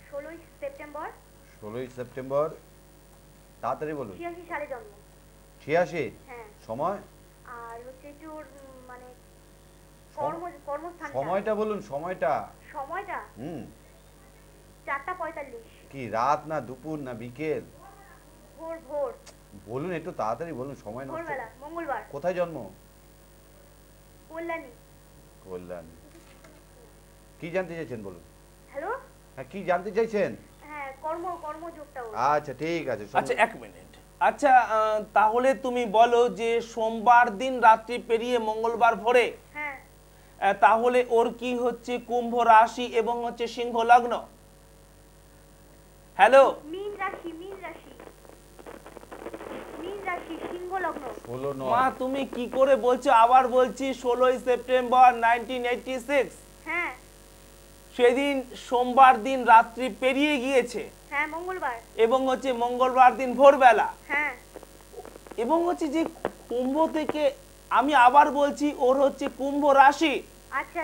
16 সেপ্টেম্বর 16 সেপ্টেম্বর। তাড়াতাড়ি বলুন। 86 সালে জন্ম। 86? হ্যাঁ। সময়? আর হচ্ছে একটু মানে কর্মস্থান। সময়টা বলুন, সময়টা। সময়টা 4:45। কি রাত না দুপুর না বিকেল? ভোর। বলুন, একটু তাড়াতাড়ি বলুন, সময় নষ্ট। ভোরবেলা, মঙ্গলবার। কোথায় জন্ম? কল্যাণী। কল্যাণী। কি জানতে চাইছেন বলুন। হ্যালো। হ্যাঁ, কি জানতে চাইছেন? হ্যাঁ, কর্মযোগটা। আচ্ছা, ঠিক আছে। আচ্ছা, 1 মিনিট। আচ্ছা, তাহলে তুমি বলো যে সোমবার দিন রাত্রি পেরিয়ে মঙ্গলবার ভোরে, হ্যাঁ, তাহলে ওর কি হচ্ছে কুম্ভ রাশি এবং হচ্ছে সিংহ লগ্ন। হ্যালো, মীন রাশি সিংহ লগ্ন। মা তুমি কি করে বলছো? আবার বলছি 16 সেপ্টেম্বর 1986। হ্যাঁ, সেদিন সোমবার দিন রাত্রি পেরিয়ে গিয়েছে। হ্যাঁ, মঙ্গলবার। এবং হচ্ছে মঙ্গলবার দিন ভোরবেলা। হ্যাঁ, এবং হচ্ছে যে কুম্ভ থেকে, আমি আবার বলছি, ওর হচ্ছে কুম্ভ রাশি। আচ্ছা।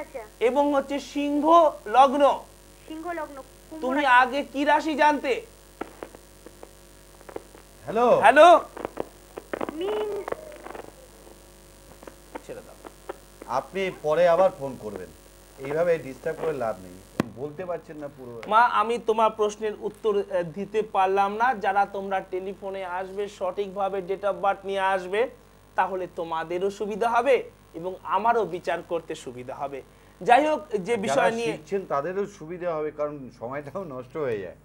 এবং হচ্ছে সিংহ লগ্ন। তুমি আগে কি রাশি জানতে? হ্যালো, মীন। ছেড়ে দাও। আপনি পরে আবার ফোন করবেন, এইভাবে ডিস্টার্ব করে লাভ নেই, বলতে পারছেন না পুরো। মা, আমি তোমার প্রশ্নের উত্তর দিতে পারলাম না। যারা তোমরা টেলিফোনে আসবে, সঠিকভাবে ডেট অফ বার্থ নিয়ে আসবে, তাহলে তোমাদেরও সুবিধা হবে এবং আমারও বিচার করতে সুবিধা হবে। যাই হোক, যে বিষয় নিয়ে শিখছেন তাদেরও সুবিধা হবে, কারণ সময়টাও নষ্ট হয়ে যায়।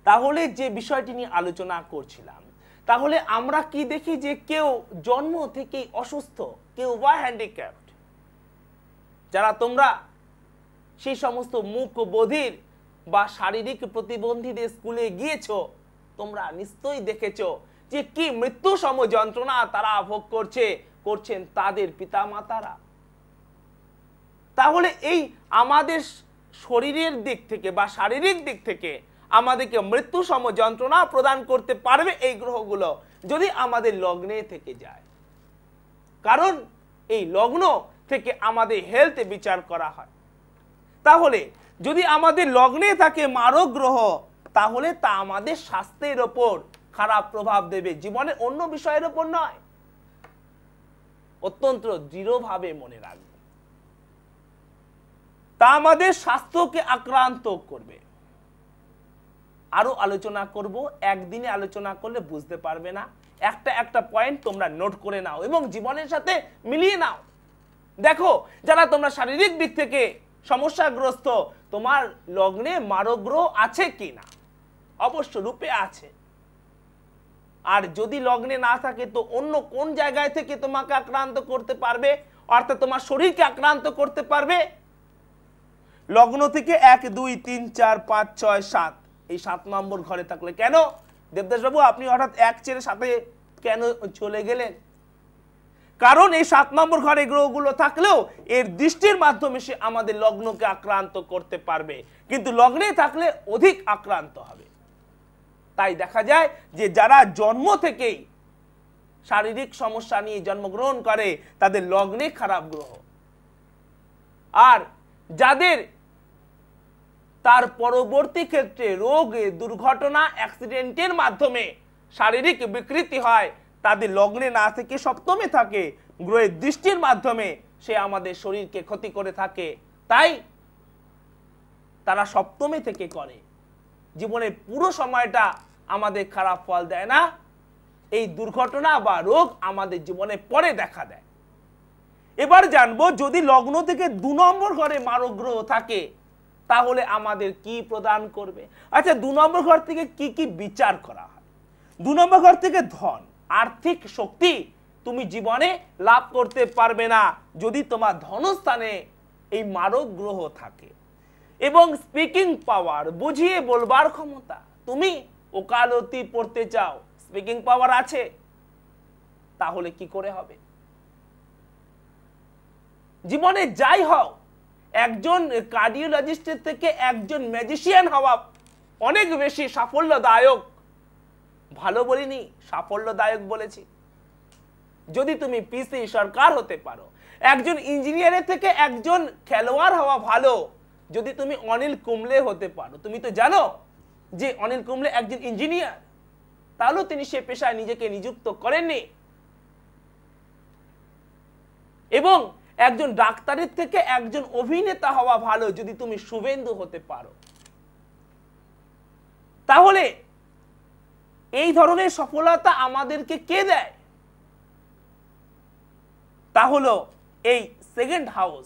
তাহলে যে বিষয়টি নিয়ে আলোচনা করছিলাম, তাহলে আমরা কি দেখি যে কেউ জন্ম থেকেই অসুস্থ, কেউ বা হ্যান্ডিক্যাপড। যারা তোমরা সেই সমস্ত মুখ বধির বা শারীরিক প্রতিবন্ধীদের স্কুলে গিয়েছো, তোমরা নিশ্চয়ই দেখেছো যে কি মৃত্যু সম যন্ত্রণা তারা ভোগ করছেন তাদের পিতামাতারা। তাহলে এই আমাদের শরীরের দিক থেকে বা শারীরিক দিক থেকে আমাদেরকে মৃত্যু সম যন্ত্রণা প্রদান করতে পারবে এই গ্রহগুলো যদি আমাদের লগ্নে থেকে যায়। কারণ এই লগ্ন থেকে আমাদের হেলথ বিচার করা হয়। তাহলে যদি আমাদের লগ্নে থাকে মারক গ্রহ, তাহলে তা আমাদের স্বাস্থ্যের ওপর খারাপ প্রভাব দেবে, জীবনের অন্য বিষয়ের ওপর নয়। অত্যন্ত দৃঢ়ভাবে মনে রাখবে, তা আমাদের স্বাস্থ্যকে আক্রান্ত করবে। আরো আলোচনা করব, একদিনে আলোচনা করলে বুঝতে পারবে না। একটা পয়েন্ট তোমরা নোট করে নাও এবং জীবনের সাথে মিলিয়ে নাও। দেখো, যারা তোমরা শারীরিক দিক থেকে সমস্যাগ্রস্ত, তোমার লগ্নে মারক গ্রহ আছে কিনা? অবশ্য রূপে আছে। আর যদি লগ্নে না থাকে তো অন্য কোন জায়গায় থেকে তোমাকে আক্রান্ত করতে পারবে, অর্থাৎ তোমার শরীরকে আক্রান্ত করতে পারবে? লগ্ন থেকে 1 2 3 4 5 6 7 এই 7 নম্বর ঘরে থাকলে। কেন দেবদাস বাবু আপনি হঠাৎ 1 ছেড়ে 7-এ কেন চলে গেলেন? কারণ এই 7 নম্বর ঘরে গ্রহগুলো থাকলেও এর দৃষ্টির মাধ্যমে সে আমাদের লগ্নকে আক্রান্ত করতে পারবে, কিন্তু লগ্নে থাকলে অধিক আক্রান্ত হবে। তাই দেখা যায় যে যারা জন্ম থেকেই শারীরিক সমস্যা নিয়ে জন্মগ্রহণ করে তাদের লগ্নে খারাপ গ্রহ, আর যাদের তার পরবর্তী ক্ষেত্রে রোগ, দুর্ঘটনা, অ্যাক্সিডেন্টের মাধ্যমে শারীরিক বিকৃতি হয় তাদের লগ্নে না থেকে সপ্তমে থাকে, গ্রহের দৃষ্টির মাধ্যমে সে আমাদের শরীরকে ক্ষতি করে থাকে। তাই তারা সপ্তমে থেকে করে, জীবনের পুরো সময়টা আমাদের খারাপ ফল দেয় না। এই দুর্ঘটনা বা রোগ আমাদের জীবনে পরে দেখা দেয়। এবার জানবো যদি লগ্ন থেকে 2 নম্বর ঘরে মারক গ্রহ থাকে তাহলে আমাদের কি প্রদান করবে। আচ্ছা 2 নম্বর ঘর থেকে কি কি বিচার করা হয়? 2 নম্বর ঘর থেকে ধন, আর্থিক শক্তি তুমি জীবনে লাভ করতে পারবে না যদি তোমার ধনস্থানে এই মারক গ্রহ থাকে। এবং স্পিকিং পাওয়ার, বুঝিয়ে বলবার ক্ষমতা, তুমি ওকালতি পড়তে চাও, স্পিকিং পাওয়ার আছে, তাহলে কি করে হবে? জীবনে যাই হও, একজন কার্ডিওলজিস্টের থেকে একজন ম্যাজিশিয়ান হওয়া অনেক বেশি সাফল্যদায়ক। ভালো বলিনি, সাফল্যদায়ক বলেছি। যদি তুমি পিসি সরকার হতে পারো, একজন ইঞ্জিনিয়ারের থেকে একজন খেলোয়াড় হওয়া ভালো যদি তুমি অনিল কুম্বলে হতে পারো। তুমি তো জানো যে অনিল কুম্বলে একজন ইঞ্জিনিয়ার, তাহলেও তিনি সে পেশায় নিজেকে নিযুক্ত করেননি। এবং একজন ডাক্তারের থেকে একজন অভিনেতা হওয়া ভালো যদি তুমি শুভেন্দু হতে পারো। তাহলে এই ধরনের সফলতা আমাদেরকে কে দেয়? তাহলে এই সেকেন্ড হাউস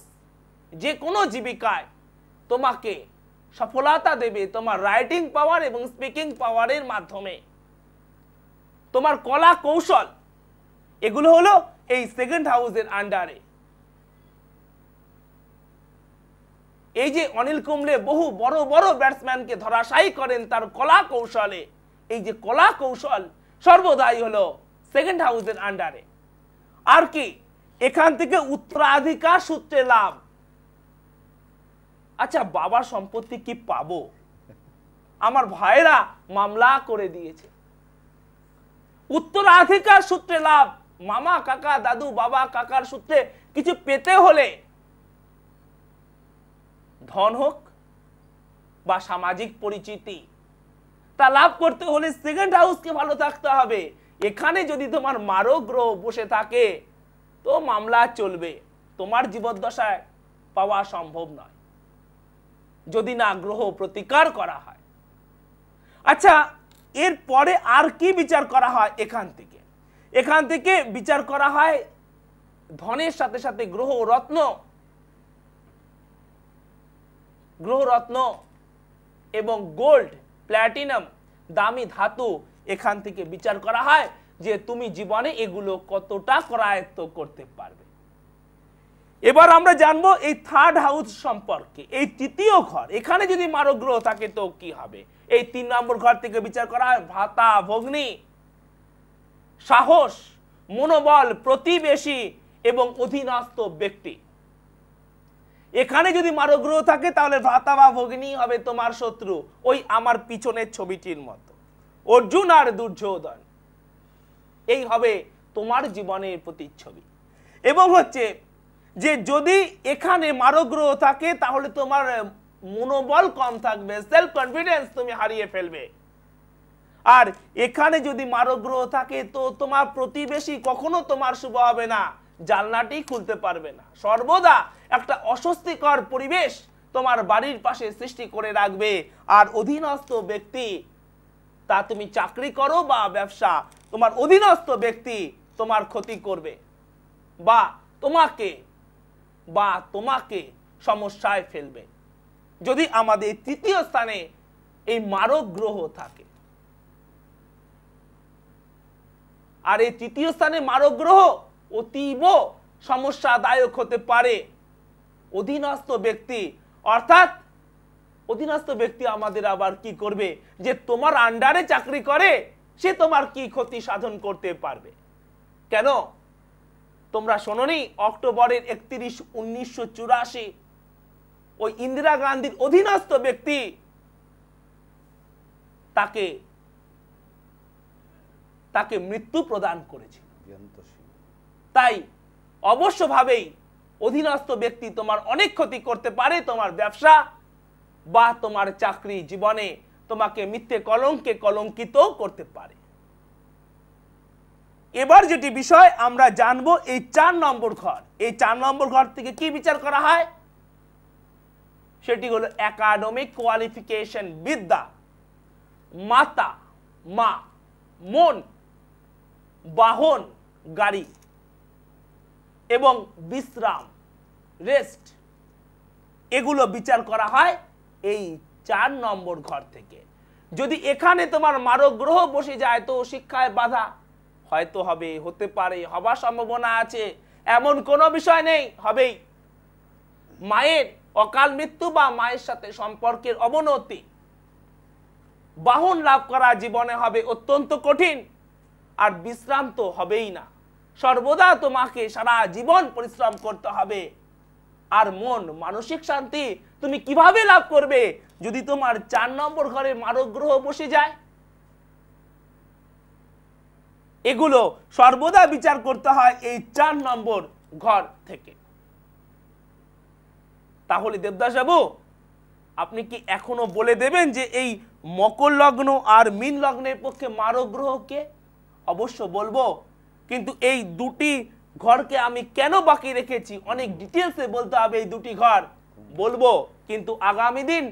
যে কোনো জীবিকায় তোমাকে সফলতা দেবে তোমার রাইটিং পাওয়ার এবং স্পিকিং পাওয়ারের মাধ্যমে। তোমার কলা কৌশল এগুলো হলো এই সেকেন্ড হাউসের আন্ডারে। এই যে অনিল কুম্বলে বহু বড় বড় ব্যাটসম্যানকে ধরাশায়ী করেন তার কলা কৌশলে, এই যে কলা কৌশল সর্বদাই হলো সেকেন্ড হাউসের আন্ডারে। আর কি এখান থেকে উত্তরাধিকার সূত্রে লাভ। আচ্ছা বাবার সম্পত্তি কি পাবো? আমার ভাইরা মামলা করে দিয়েছে। উত্তরাধিকার সূত্রে লাভ, মামা কাকা দাদু বাবা কাকার সূত্রে কিছু পেতে হলে ধন হোক বা সামাজিক পরিচিতি, তা লাভ করতে হলে সেকেন্ড হাউসকে ভালো থাকতে হবে। এখানে যদি তোমার মারক গ্রহ বসে থাকে তো মামলা চলবে, তোমার জীবদ্দশায় পাওয়া সম্ভব নয় যদি না গ্রহ প্রতিকার করা হয়। আচ্ছা এরপরে আর কি বিচার করা হয়? এখান থেকে বিচার করা হয় ধনের সাথে সাথে গ্রহরত্ন এবং গোল্ড, প্ল্যাটিনাম, দামি ধাতু এখান থেকে বিচার করা হয় যে তুমি জীবনে এগুলো কতটা করায়ত্ত করতে পারবে। এবার আমরা জানবো এই থার্ড হাউস সম্পর্কে। এই তৃতীয় ঘর, এখানে যদি মারক গ্রহ থাকে তো কি হবে? এই 3 নম্বর ঘর থেকে বিচার করা হয় ভ্রাতা ভগ্নী, সাহস, মনোবল, প্রতিবেশী এবং অধীনস্থ ব্যক্তি। এখানে যদি মারক গ্রহ থাকে তাহলে ভ্রাতা বা ভগ্নী হবে তোমার শত্রু, ওই আমার পিছনের ছবিটির মতো, অর্জুন আর দুর্যোধন। এই হবে তোমার জীবনের প্রতিচ্ছবি। এবং হচ্ছে যে যদি এখানে মারক গ্রহ থাকে তাহলে তোমার মনোবল কম থাকবে, সেলফ কনফিডেন্স তুমি হারিয়ে ফেলবে। আর এখানে যদি মারক গ্রহ থাকে তো তোমার প্রতিবেশী কখনো তোমার শুভ হবে না, জানলাটি খুলতে পারবে না, সর্বদা একটা অস্বস্তিকর পরিবেশ তোমার বাড়ির পাশে সৃষ্টি করে রাখবে। আর অধীনস্থ ব্যক্তি, তা তুমি চাকরি করো বা ব্যবসা, তোমার অধীনস্থ ব্যক্তি তোমার ক্ষতি করবে বা তোমাকে সমস্যায় ফেলবে যদি আমাদের তৃতীয় স্থানে এই মারক গ্রহ থাকে। আর এই তৃতীয় স্থানে মারক গ্রহ অতীব সমস্যাদায়ক হতে পারে। অধীনস্থ ব্যক্তি, অর্থাৎ অধীনস্থ ব্যক্তি আমাদের আবার কি করবে, যে তোমার আন্ডারে চাকরি করে সে তোমার কি ক্ষতি সাধন করতে পারবে। কেন তোমরা শোনোনি, অক্টোবরের 31, 1984 ওই ইন্দিরা গান্ধীর অধীনস্থ ব্যক্তি তাকে মৃত্যু প্রদান করেছিল। তাই অবশ্যভাবেই অধীনস্থ ব্যক্তি তোমার অনেক ক্ষতি করতে পারে, তোমার ব্যবসা বা তোমার চাকরি জীবনে তোমাকে মিথ্যে কলঙ্কে কলঙ্কিত করতে পারে। এবার যেটি বিষয় আমরা জানবো, এই 4 নম্বর ঘর, এই 4 নম্বর ঘর থেকে কি বিচার করা হয়, সেটি হলো একাডেমিক কোয়ালিফিকেশন, বিদ্যা, মাতা, মা, মন, বাহন, গাড়ি এবং বিশ্রাম, রেস্ট, এগুলো বিচার করা হয় এই 4 নম্বর ঘর থেকে। যদি এখানে তোমার মারক গ্রহ বসে যায় তো শিক্ষায় বাধা হয়তো হবে, হতে পারে, হবার সম্ভাবনা আছে, এমন কোনো বিষয় নেই, হবেই। মায়ের অকাল মৃত্যু বা মায়ের সাথে সম্পর্কের অবনতি, বাহন লাভ করা জীবনে হবে অত্যন্ত কঠিন, আর বিশ্রাম তো হবেই না, সর্বদা তোমাকে সারা জীবন পরিশ্রম করতে হবে। আর মন, মানসিক শান্তি তুমি কিভাবে লাভ করবে যদি তোমার 4 নম্বর ঘরে মারক গ্রহ বসে যায়? এগুলো সর্বদা বিচার করতে হয় এই 4 নম্বর ঘর থেকে। তাহলে দেবদাস বাবু, আপনি কি এখনো বলে দেবেন যে এই মকর লগ্ন আর মীন লগ্নের পক্ষে মারক গ্রহকে? অবশ্য বলবো, কিন্তু এই দুটি ঘরকে আমি কেন বাকি রেখেছি অনেক ডিটেলসে বলতে হবে, এই দুটি ঘর বলবো, কিন্তু আগামী দিন